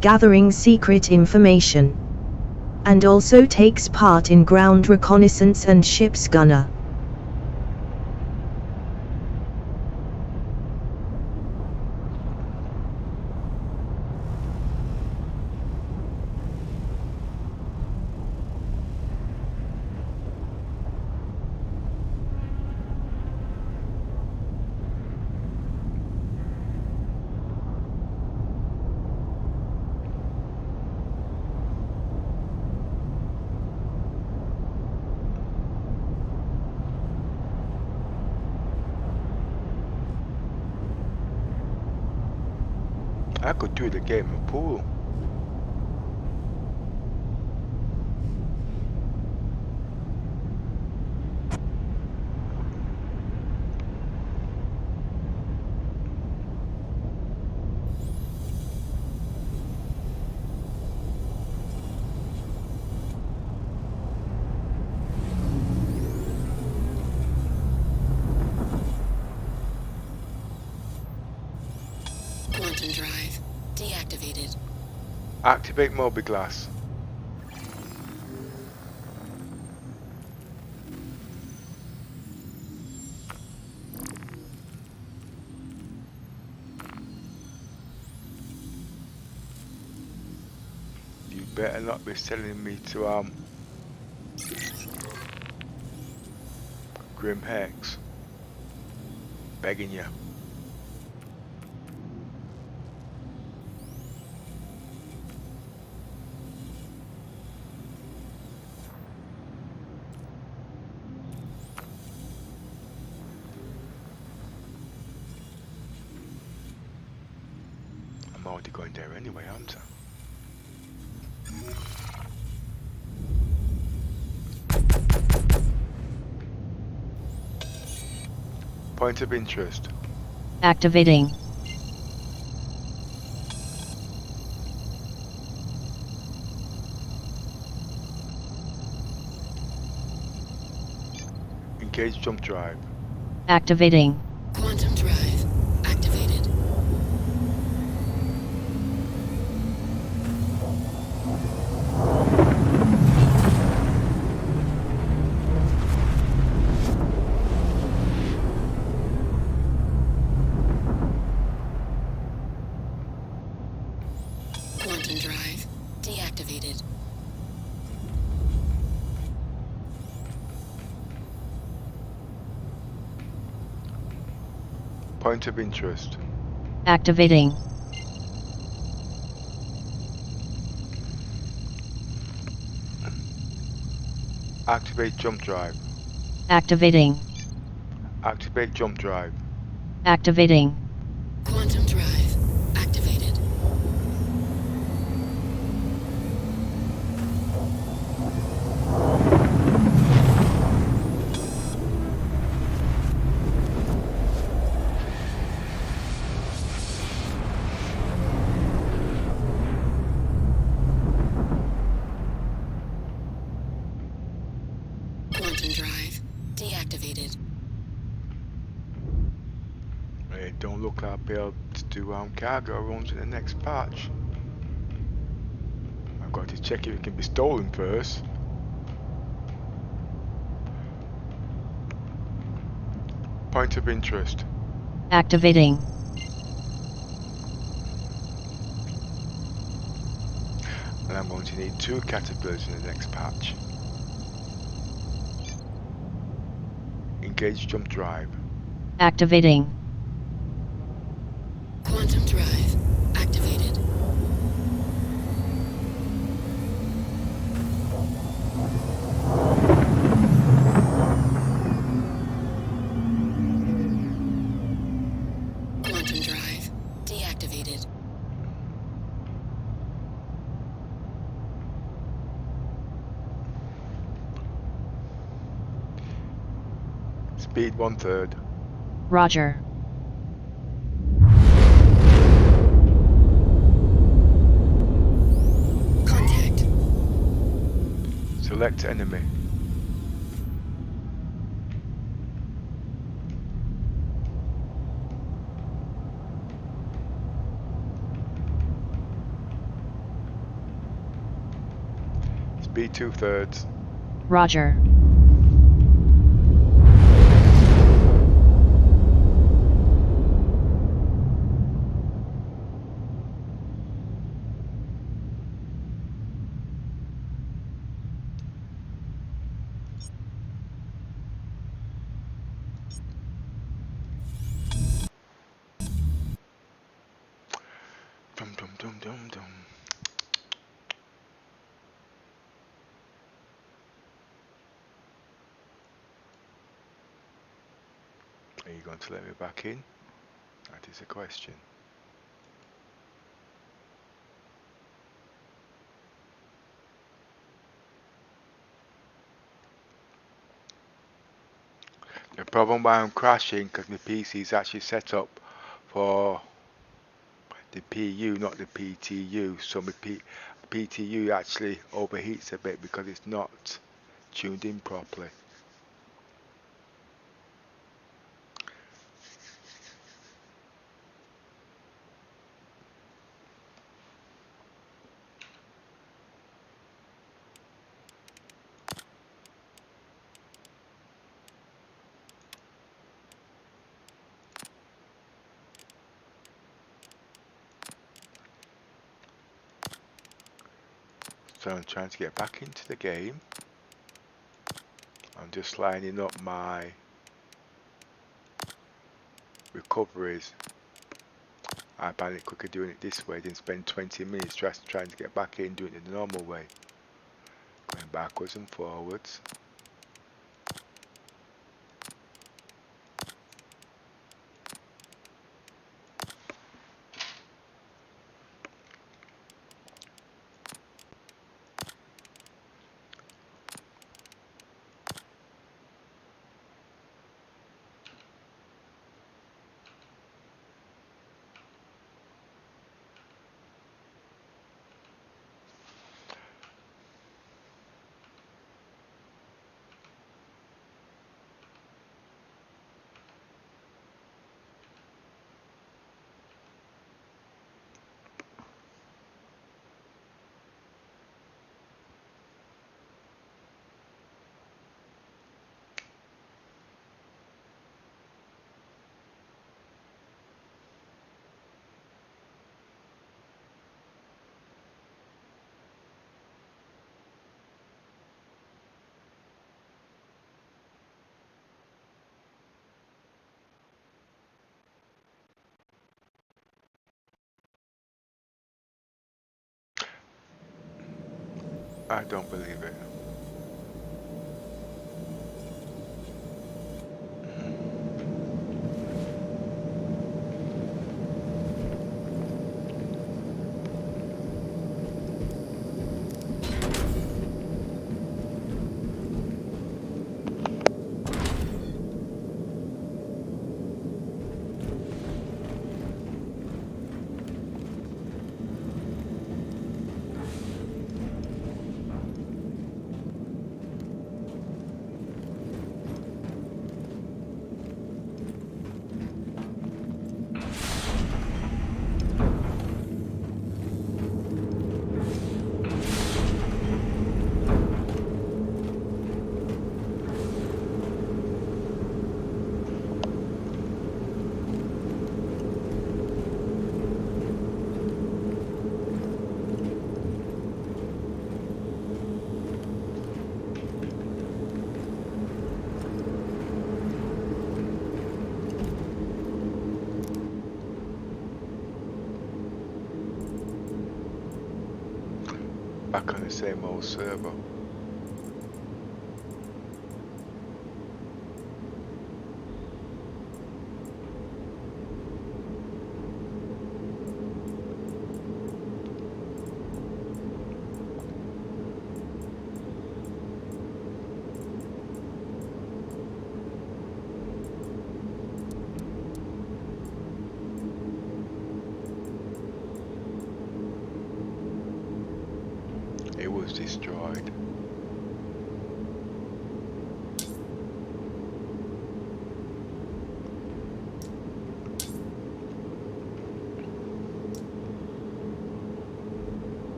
[SPEAKER 5] Gathering secret information. And also takes part in ground reconnaissance and ship's gunner.
[SPEAKER 1] I could do the game of pool.
[SPEAKER 4] Quantum drive deactivated.
[SPEAKER 1] Activate mobi-glass. You better not be selling me to Grim Hex. Begging you. I'm already going there anyway, aren't I? Point of interest.
[SPEAKER 2] Activating.
[SPEAKER 1] Engage jump drive.
[SPEAKER 2] Activating.
[SPEAKER 4] Quantum drive activated. Quantum drive deactivated.
[SPEAKER 1] Point of interest.
[SPEAKER 2] Activating.
[SPEAKER 1] Activate jump drive.
[SPEAKER 2] Activating.
[SPEAKER 1] Activate jump drive.
[SPEAKER 2] Activating.
[SPEAKER 4] Quantum drive activated. Quantum drive deactivated.
[SPEAKER 1] It don't look like I'll be able to do cargo runs in the next patch. I've got to check if it can be stolen first. Point of interest.
[SPEAKER 2] Activating.
[SPEAKER 1] And I'm going to need 2 caterpillars in the next patch. Engage jump drive.
[SPEAKER 2] Activating.
[SPEAKER 4] Quantum drive activated. Quantum drive deactivated.
[SPEAKER 1] Speed 1/3.
[SPEAKER 2] Roger.
[SPEAKER 4] Contact.
[SPEAKER 1] Select enemy. Speed 2/3.
[SPEAKER 2] Roger.
[SPEAKER 1] Dum dum dum dum dum. Are you going to let me back in? That is a question. The problem why I'm crashing because my PC is actually set up for the PU, not the PTU. So my PTU actually overheats a bit because it's not tuned in properly. So I'm trying to get back into the game. I'm just lining up my recoveries. I find it quicker doing it this way than spend 20 minutes just trying to get back in doing it the normal way. Going backwards and forwards. I don't believe it. Back on the same old server. destroyed.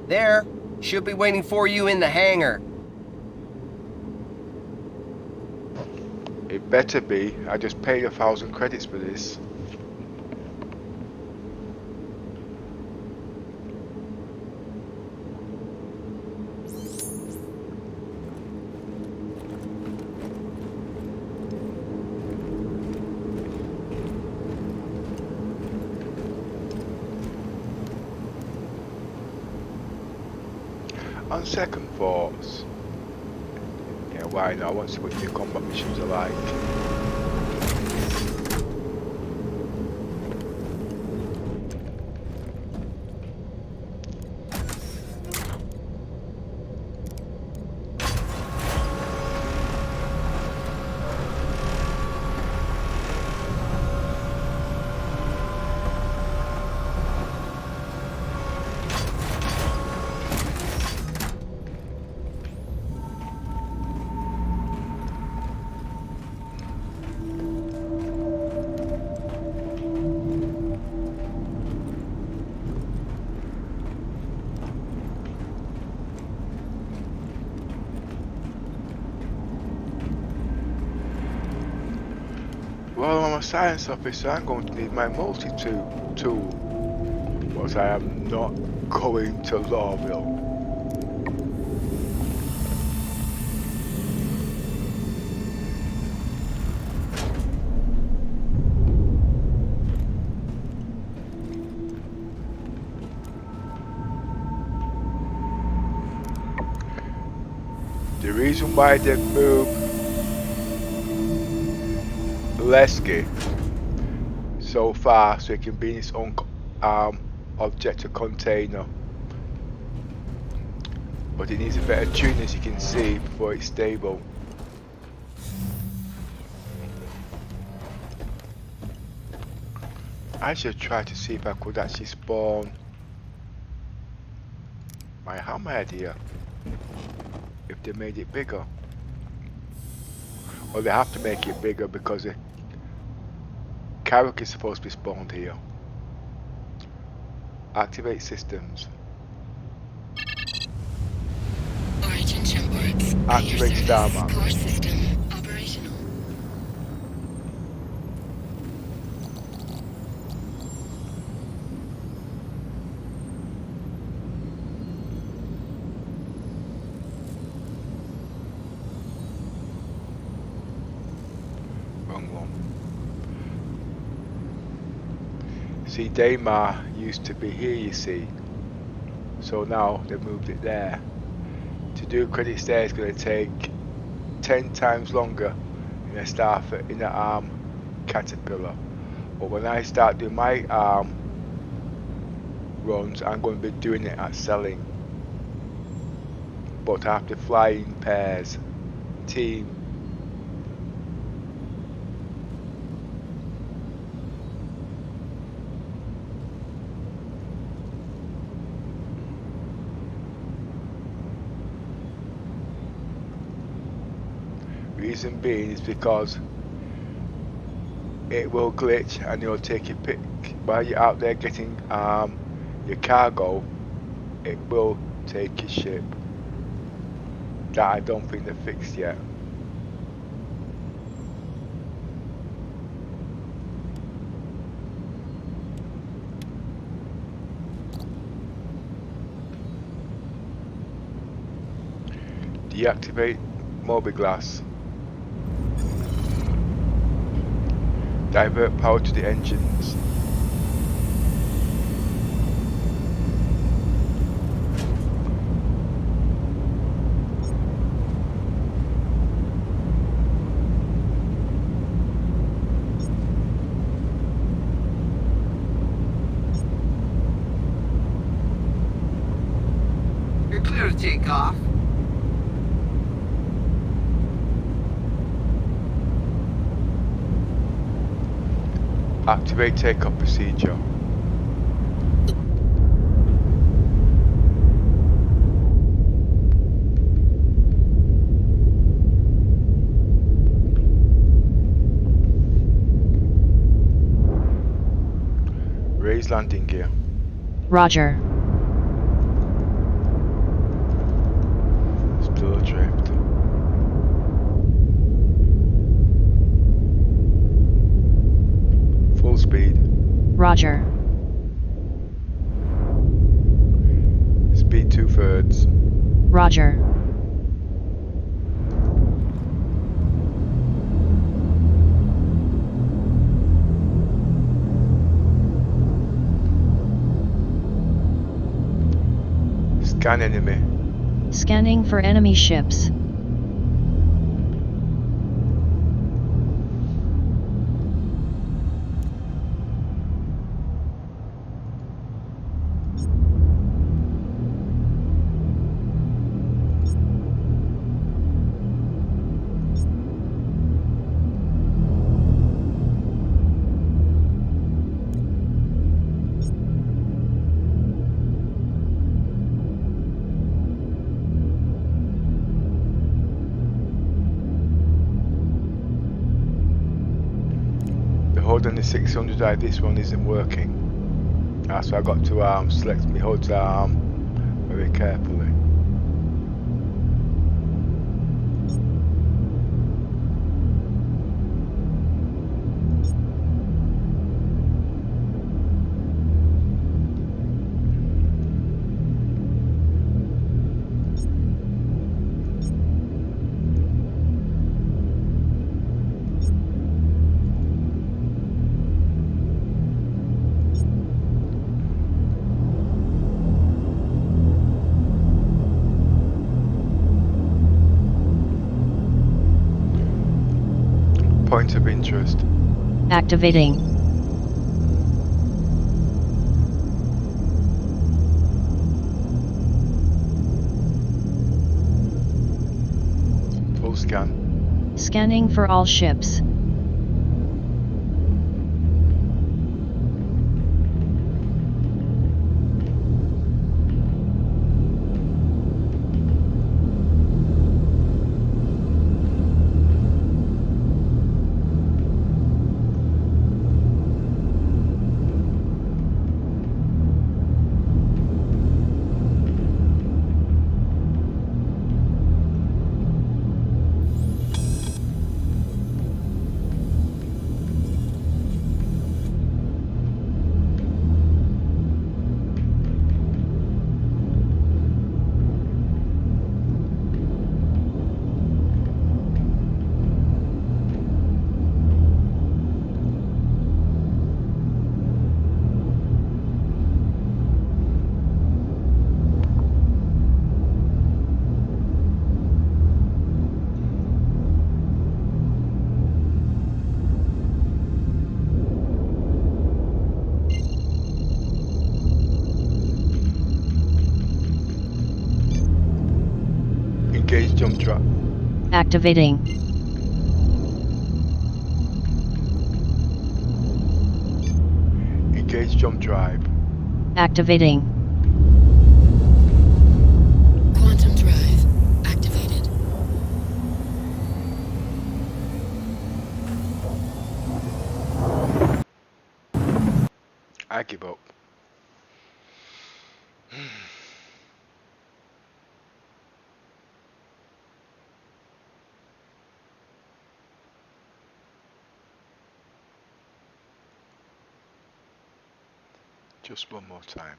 [SPEAKER 3] There. Should be waiting for you in the hangar.
[SPEAKER 1] It better be. I just paid 1,000 credits for this. On second thoughts, yeah, why not? I want to see what your combat missions are like. Well, I'm a science officer, I'm going to need my multi-tool, but I am not going to Lawville. The reason why they moved Lesky so far so it can be in its own object or container, but it needs a better tune, as you can see, before it's stable. I should try to see if I could actually spawn my hammerhead here if they made it bigger. Well, they have to make it bigger because the character is supposed to be spawned here. Activate systems.
[SPEAKER 4] Origin jump works.
[SPEAKER 1] Activate star map.
[SPEAKER 4] Core system operational.
[SPEAKER 1] Wrong one. See, Daymar used to be here, you see. So now they've moved it there. To do credits there is going to take 10 times longer in a caterpillar. But when I start doing my runs, I'm going to be doing it at selling. But I have to fly in pairs, team. Reason being is because it will glitch and you'll take your pick while you're out there getting your cargo. It will take your ship. That I don't think they're fixed yet. Deactivate mobiGlass. Divert power to the engines.
[SPEAKER 3] You're clear to take off.
[SPEAKER 1] Activate takeoff procedure. Raise landing gear.
[SPEAKER 2] Roger.
[SPEAKER 1] little drift. Full speed.
[SPEAKER 2] Roger.
[SPEAKER 1] Speed 2/3.
[SPEAKER 2] Roger.
[SPEAKER 1] Scan enemy.
[SPEAKER 2] Scanning for enemy ships.
[SPEAKER 1] The HUD on the 600i, this one isn't working. So I got to select my HUD's very carefully. Point of interest.
[SPEAKER 2] Activating.
[SPEAKER 1] Full scan.
[SPEAKER 2] Scanning for all ships.
[SPEAKER 1] Engage jump trap.
[SPEAKER 2] Activating.
[SPEAKER 1] Engage jump drive.
[SPEAKER 2] Activating.
[SPEAKER 4] Quantum drive activated.
[SPEAKER 1] I give up. Just one more time.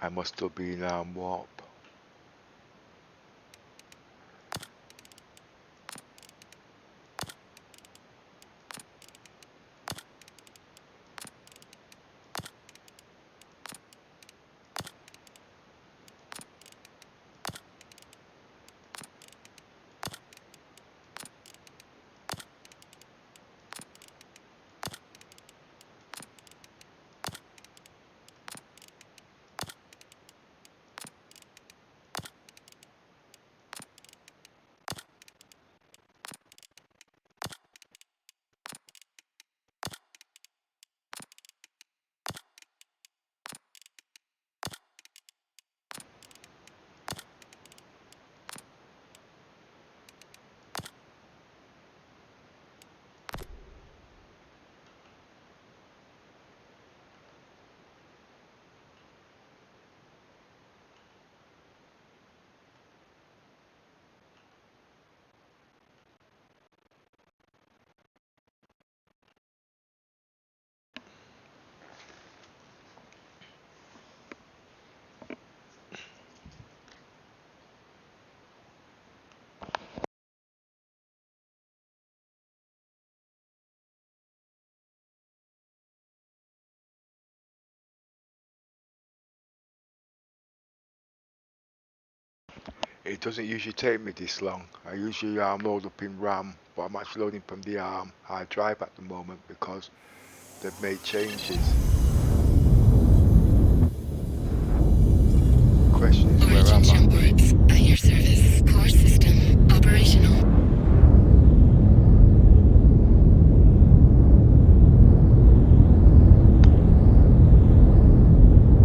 [SPEAKER 1] I must still be in arm warp. It doesn't usually take me this long. I usually load up in RAM, but I'm actually loading from the hard drive at the moment because they've made changes. Question is, where
[SPEAKER 4] Origin
[SPEAKER 1] am I?
[SPEAKER 4] jump works at your service. Core system operational.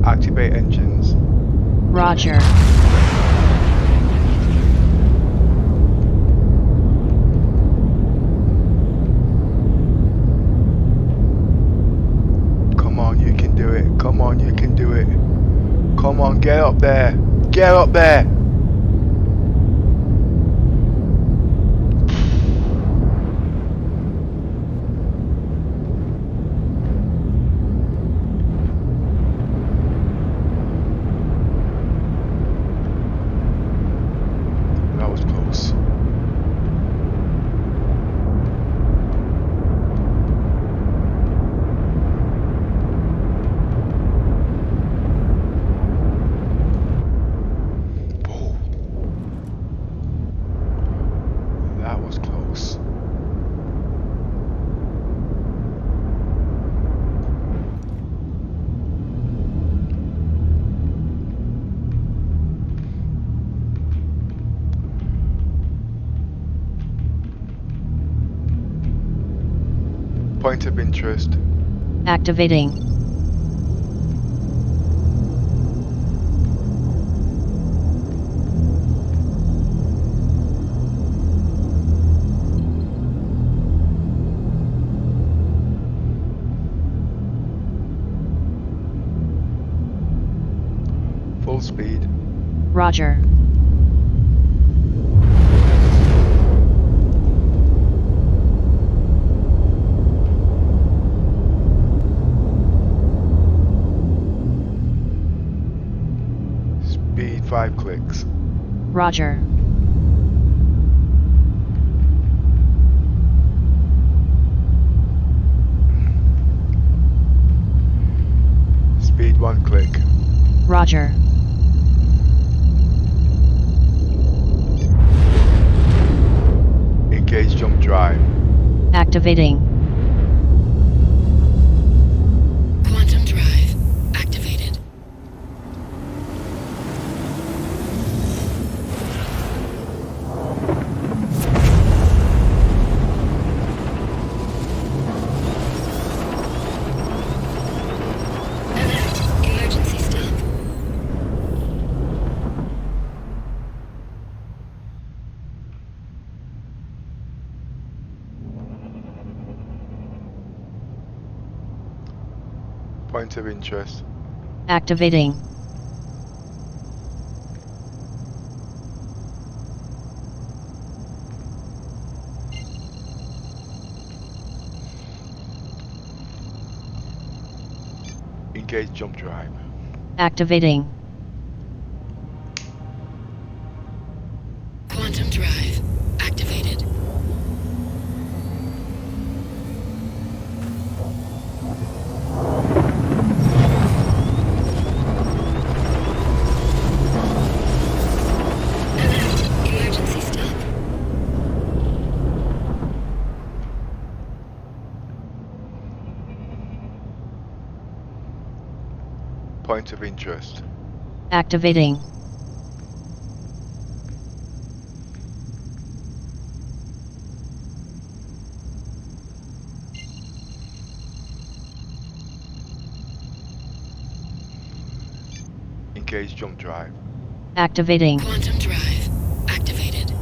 [SPEAKER 1] Activate engines.
[SPEAKER 2] Roger.
[SPEAKER 1] Come on, you can do it. Come on, you can do it. Come on, get up there. Get up there. That was close. Oh, that was close. Point of interest.
[SPEAKER 2] Activating.
[SPEAKER 1] Full speed.
[SPEAKER 2] Roger.
[SPEAKER 1] Speed 5 clicks.
[SPEAKER 2] Roger.
[SPEAKER 1] Speed 1 click.
[SPEAKER 2] Roger.
[SPEAKER 1] Engage jump drive.
[SPEAKER 2] Activating.
[SPEAKER 4] Quantum drive activated. Alert. Emergency stop.
[SPEAKER 1] Point of interest.
[SPEAKER 2] Activating.
[SPEAKER 1] Engage jump drive.
[SPEAKER 2] Activating.
[SPEAKER 1] point of interest.
[SPEAKER 2] Activating.
[SPEAKER 1] Engage jump drive.
[SPEAKER 2] Activating.
[SPEAKER 4] Quantum drive activated.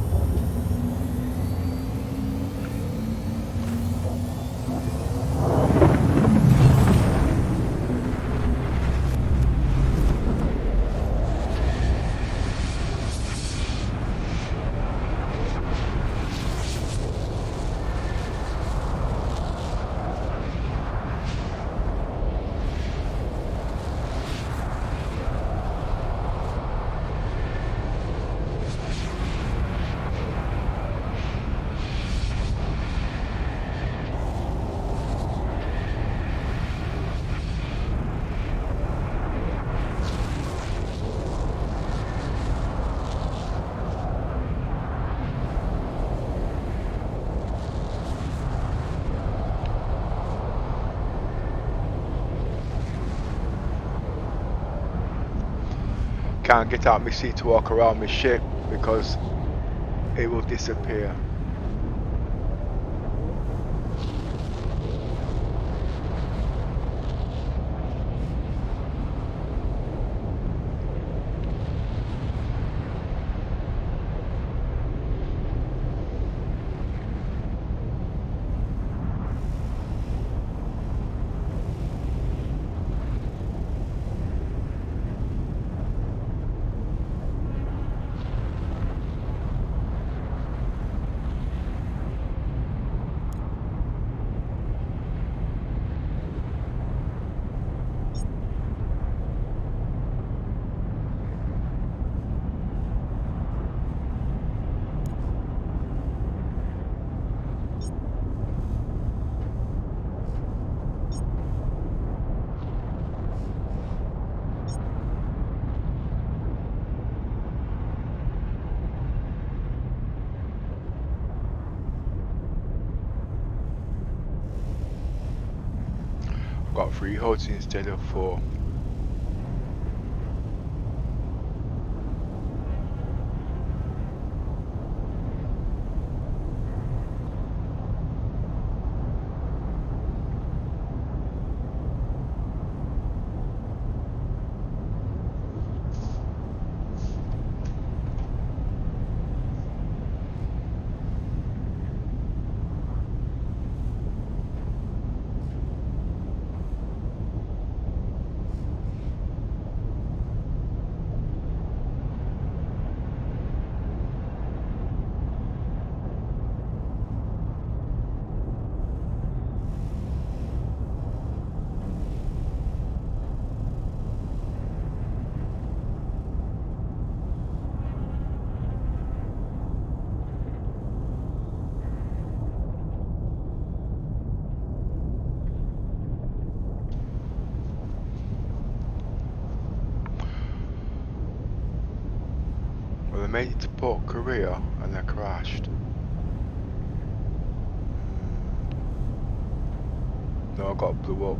[SPEAKER 1] Can't get out my seat to walk around my ship because it will disappear. Got 3 HUDs instead of 4. Well, I made it to Port Korea and I crashed. No, I got blew up.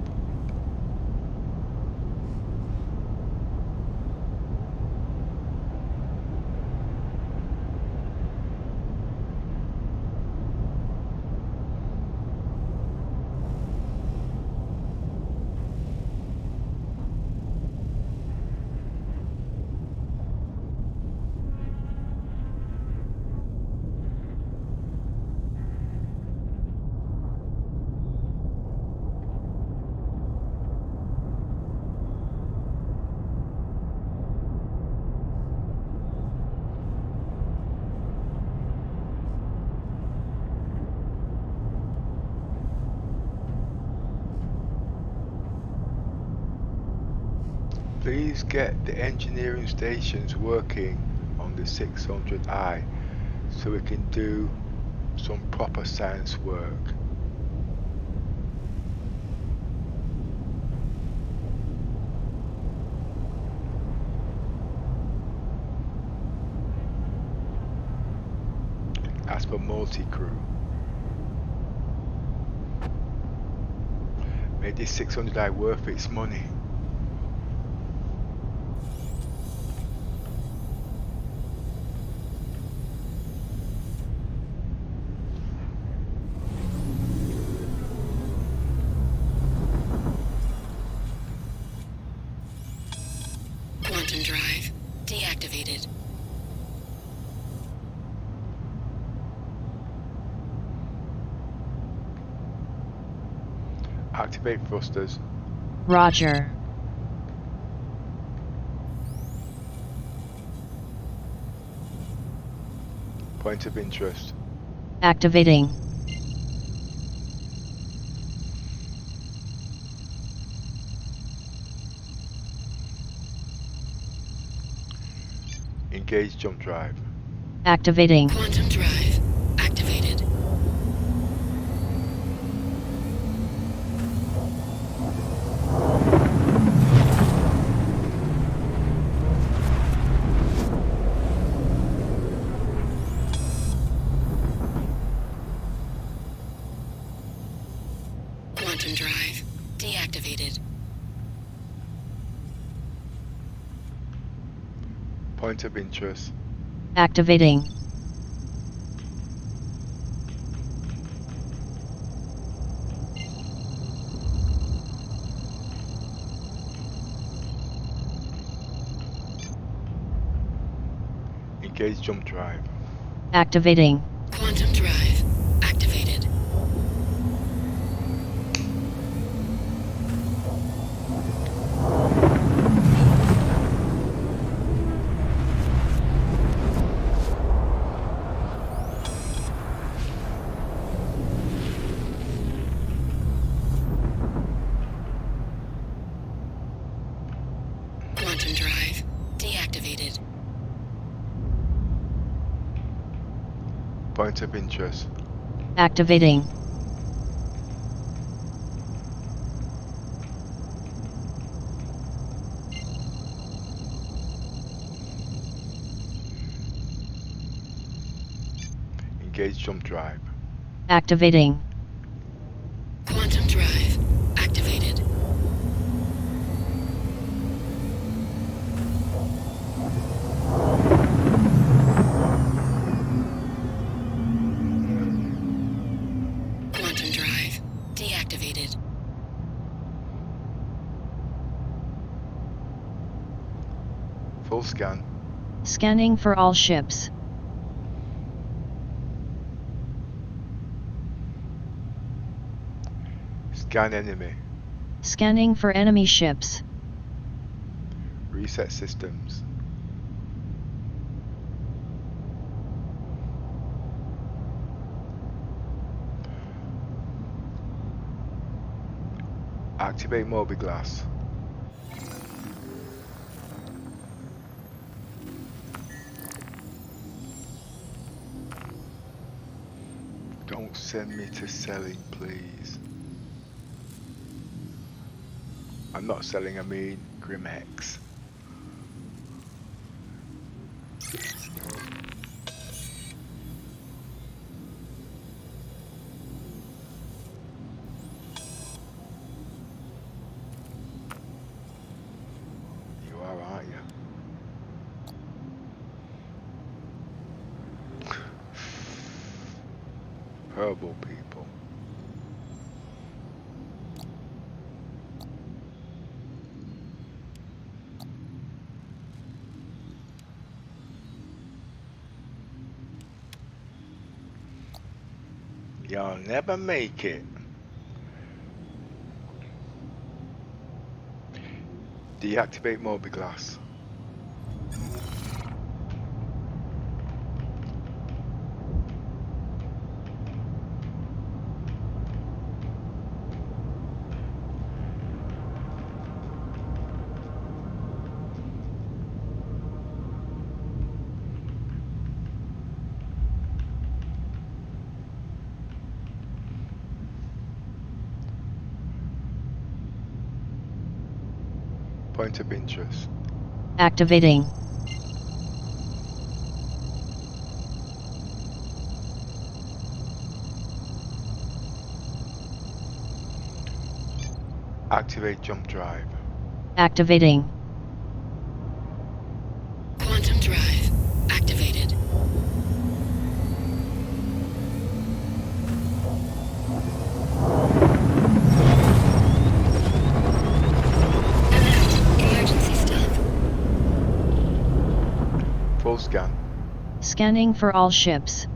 [SPEAKER 1] Please get the engineering stations working on the 600i so we can do some proper science work. As for multi-crew, made this 600i worth its money. Activate thrusters.
[SPEAKER 2] Roger.
[SPEAKER 1] Point of interest.
[SPEAKER 2] Activating.
[SPEAKER 1] Engage jump drive.
[SPEAKER 2] Activating.
[SPEAKER 4] Quantum drive activated. Quantum drive deactivated.
[SPEAKER 1] Point of interest.
[SPEAKER 2] Activating.
[SPEAKER 1] Engage jump drive.
[SPEAKER 2] Activating.
[SPEAKER 4] Quantum drive activated. Quantum drive deactivated.
[SPEAKER 1] Point of interest.
[SPEAKER 2] Activating.
[SPEAKER 1] Engage jump drive.
[SPEAKER 2] Activating.
[SPEAKER 4] Quantum drive activated. Quantum drive deactivated.
[SPEAKER 1] Full scan.
[SPEAKER 2] Scanning for all ships.
[SPEAKER 1] Scan enemy.
[SPEAKER 2] Scanning for enemy ships.
[SPEAKER 1] Reset systems. Activate mobiGlass. Don't send me to selling, please. I'm not selling, I mean Grimhex. You are, aren't you? Horrible people. You'll never make it. Deactivate mobiGlass. Point of interest.
[SPEAKER 2] Activating.
[SPEAKER 1] Activate jump drive.
[SPEAKER 2] Activating.
[SPEAKER 4] Quantum drive activated. Emergency stop.
[SPEAKER 1] Full scan.
[SPEAKER 2] Scanning for all ships.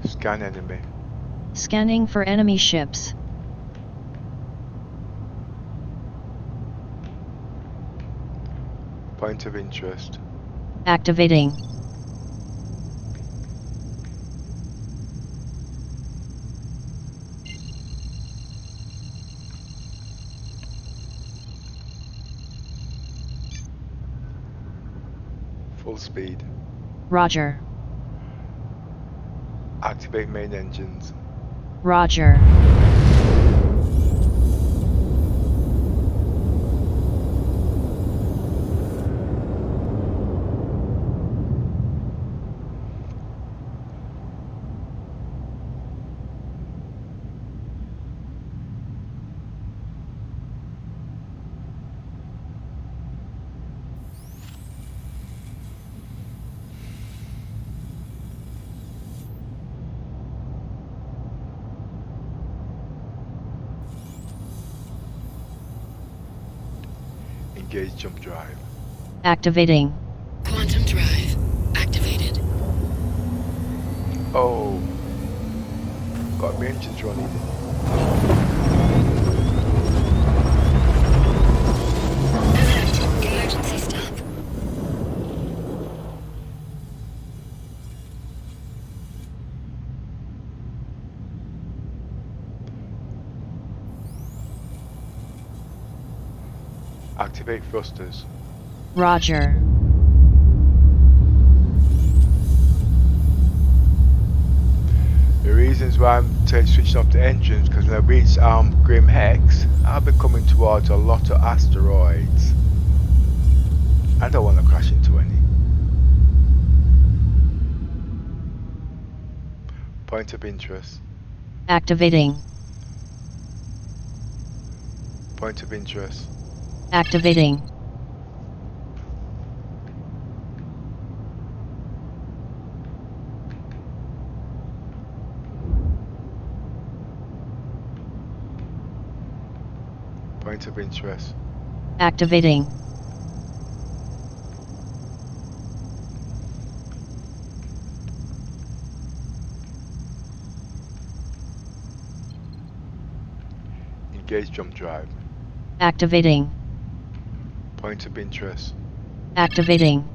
[SPEAKER 1] Scan enemy.
[SPEAKER 2] Scanning for enemy ships.
[SPEAKER 1] Point of interest.
[SPEAKER 2] Activating.
[SPEAKER 1] Full speed.
[SPEAKER 2] Roger.
[SPEAKER 1] Activate main engines.
[SPEAKER 2] Roger.
[SPEAKER 1] Engage jump drive.
[SPEAKER 2] Activating.
[SPEAKER 4] Quantum drive activated.
[SPEAKER 1] Oh, got my engines running.
[SPEAKER 4] Alert. Emergency stop.
[SPEAKER 1] Activate thrusters.
[SPEAKER 2] Roger.
[SPEAKER 1] The reasons why I'm switching off the engines, because when I reach Grim Hex, I'll be coming towards a lot of asteroids. I don't want to crash into any. Point of interest.
[SPEAKER 2] Activating.
[SPEAKER 1] Point of interest.
[SPEAKER 2] Activating.
[SPEAKER 1] Point of interest.
[SPEAKER 2] Activating.
[SPEAKER 1] Engage jump drive.
[SPEAKER 2] Activating.
[SPEAKER 1] Point of interest.
[SPEAKER 2] Activating.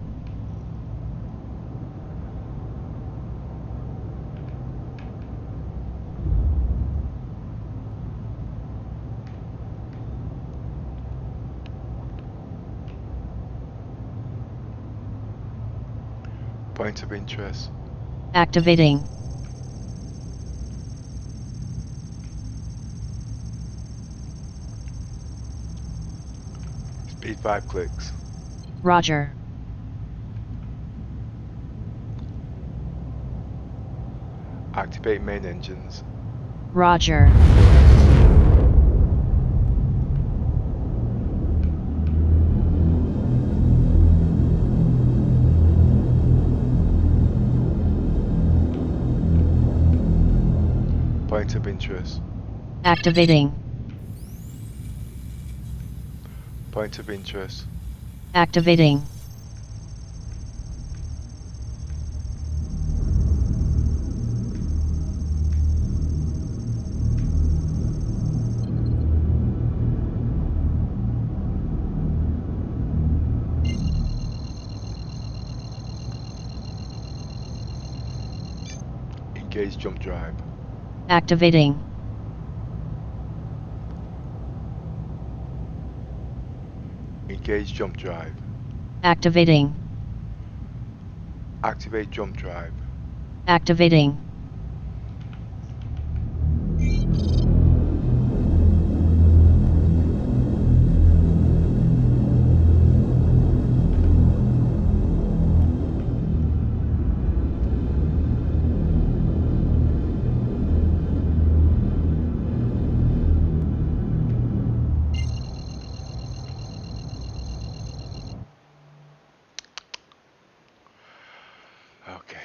[SPEAKER 1] Point of interest.
[SPEAKER 2] Activating.
[SPEAKER 1] Speed 5 clicks.
[SPEAKER 2] Roger.
[SPEAKER 1] Activate main engines.
[SPEAKER 2] Roger.
[SPEAKER 1] Point of interest.
[SPEAKER 2] Activating.
[SPEAKER 1] Point of interest.
[SPEAKER 2] Activating.
[SPEAKER 1] Engage jump drive.
[SPEAKER 2] Activating.
[SPEAKER 1] Engage jump drive.
[SPEAKER 2] Activating.
[SPEAKER 1] Activate jump drive.
[SPEAKER 2] Activating.
[SPEAKER 1] Okay.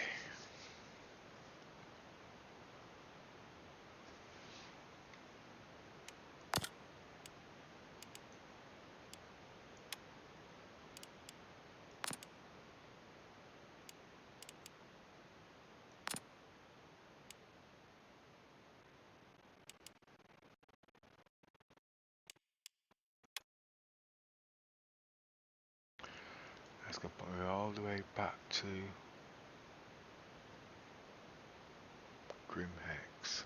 [SPEAKER 1] the way back to Grimhex.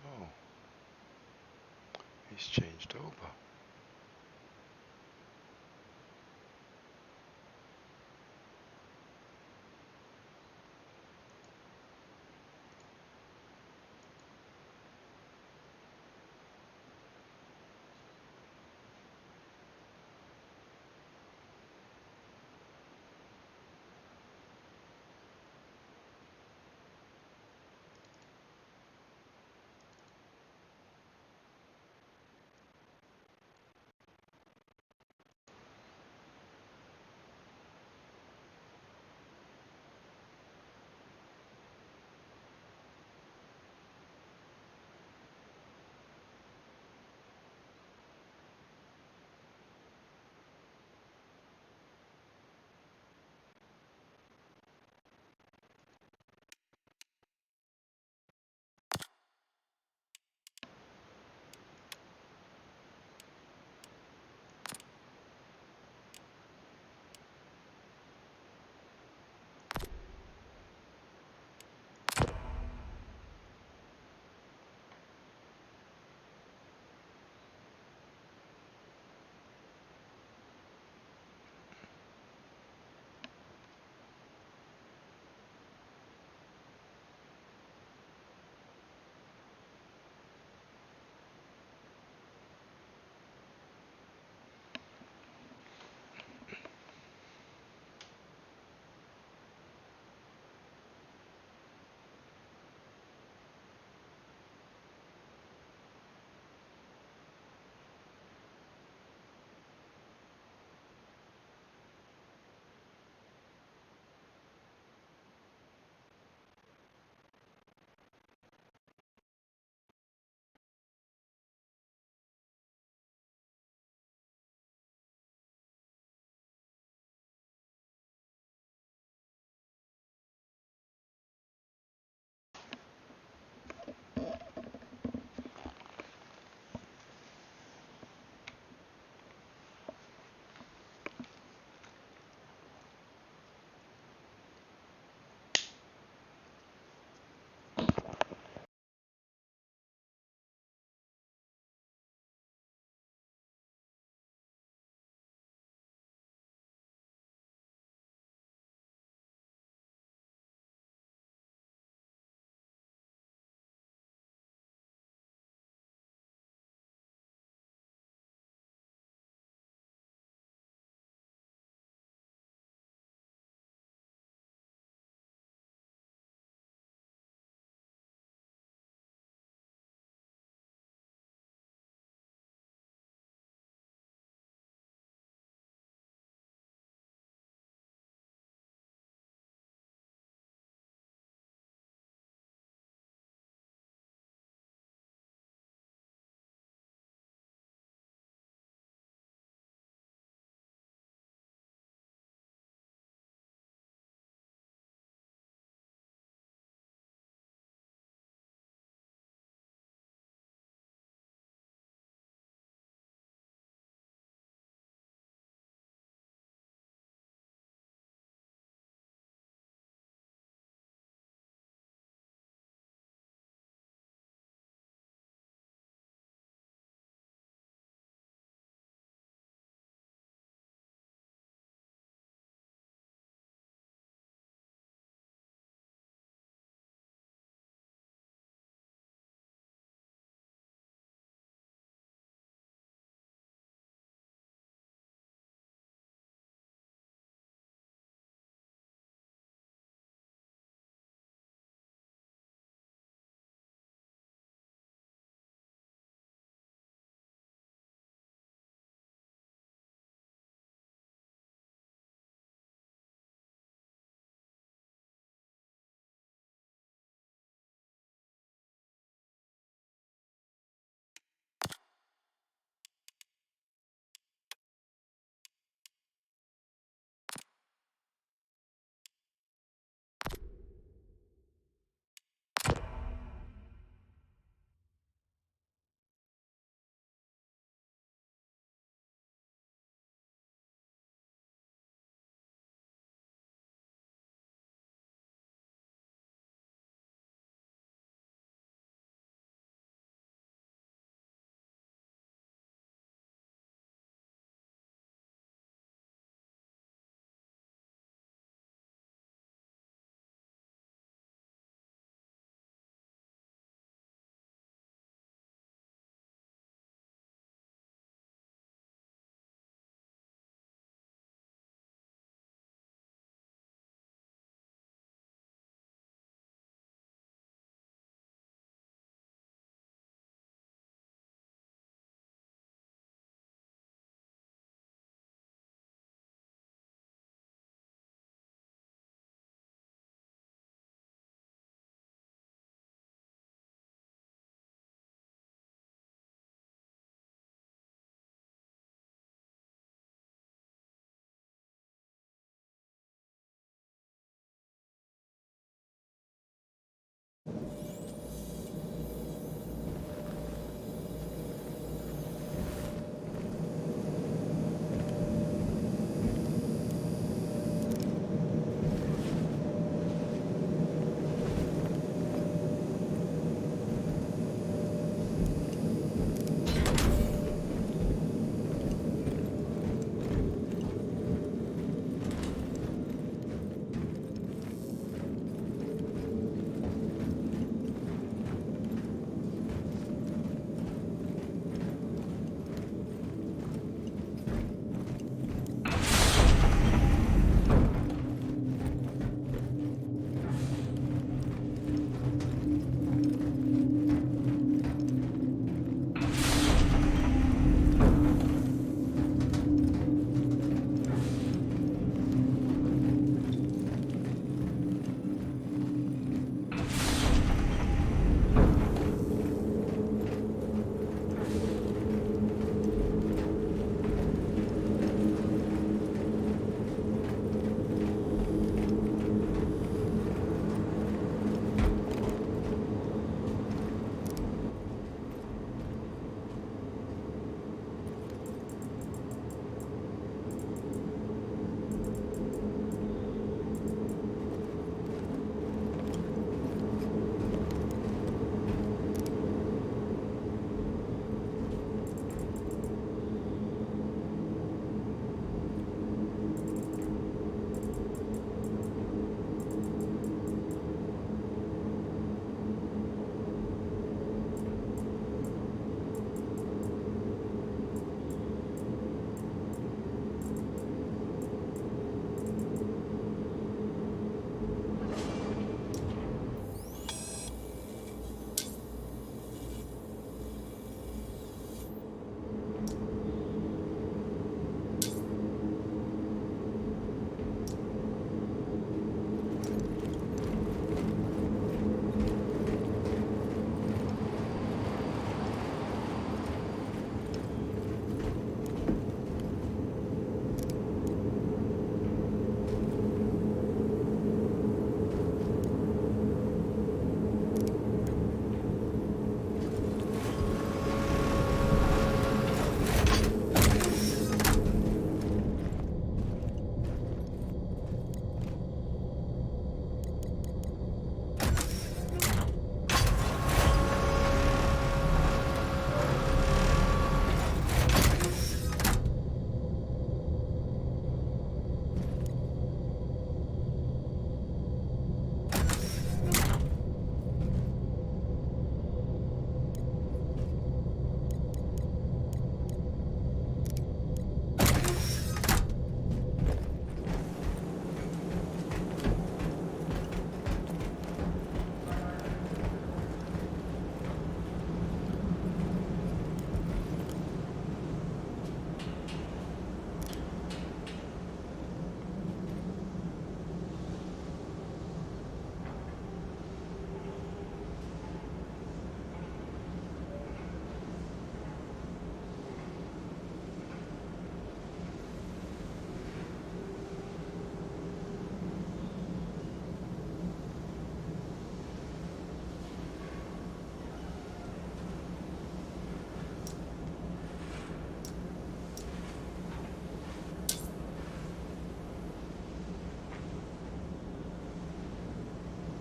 [SPEAKER 1] Oh, he's changed over.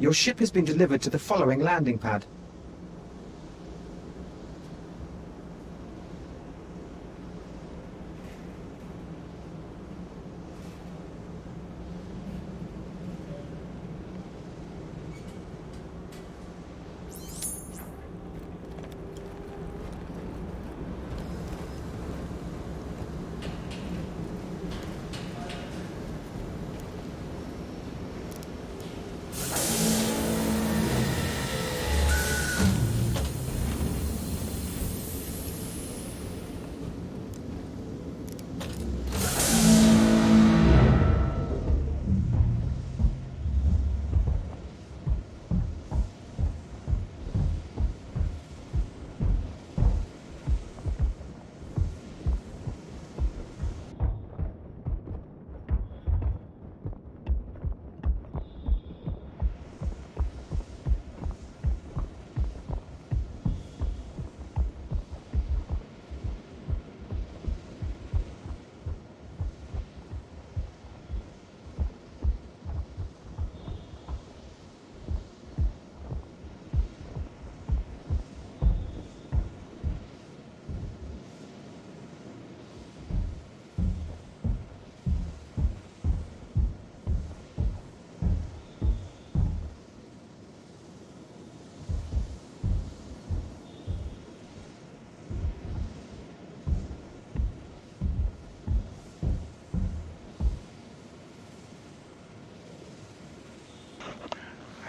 [SPEAKER 6] Your ship has been delivered to the following landing pad.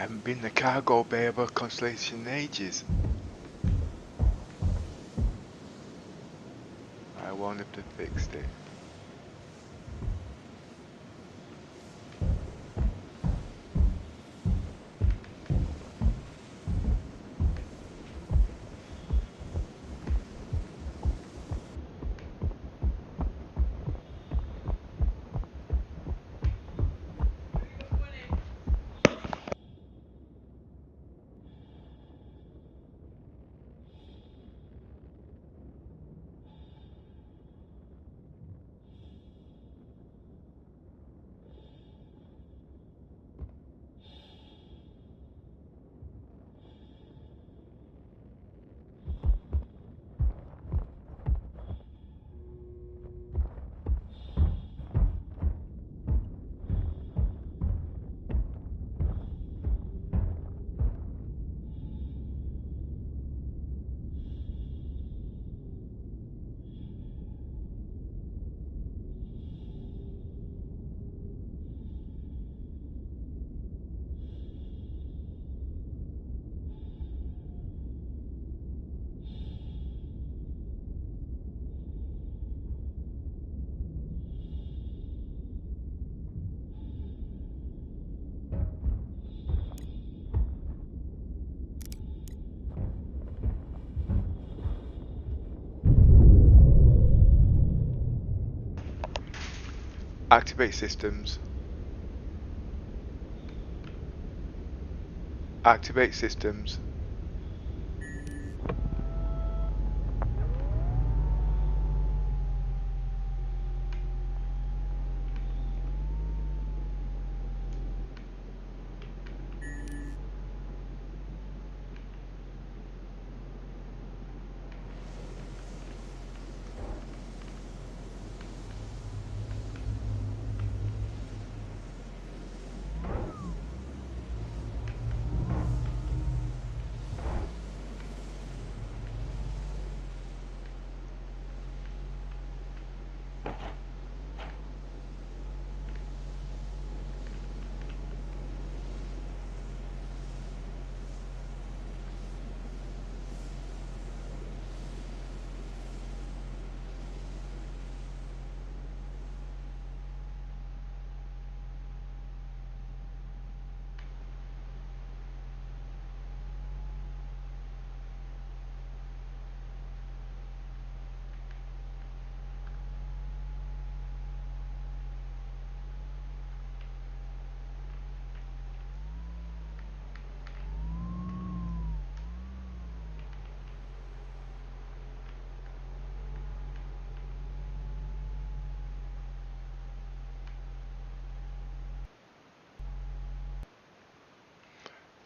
[SPEAKER 1] I haven't been in the cargo bay of a Constellation in ages. I wonder if they fixed it. Activate systems. Activate systems.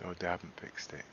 [SPEAKER 1] No, they haven't fixed it.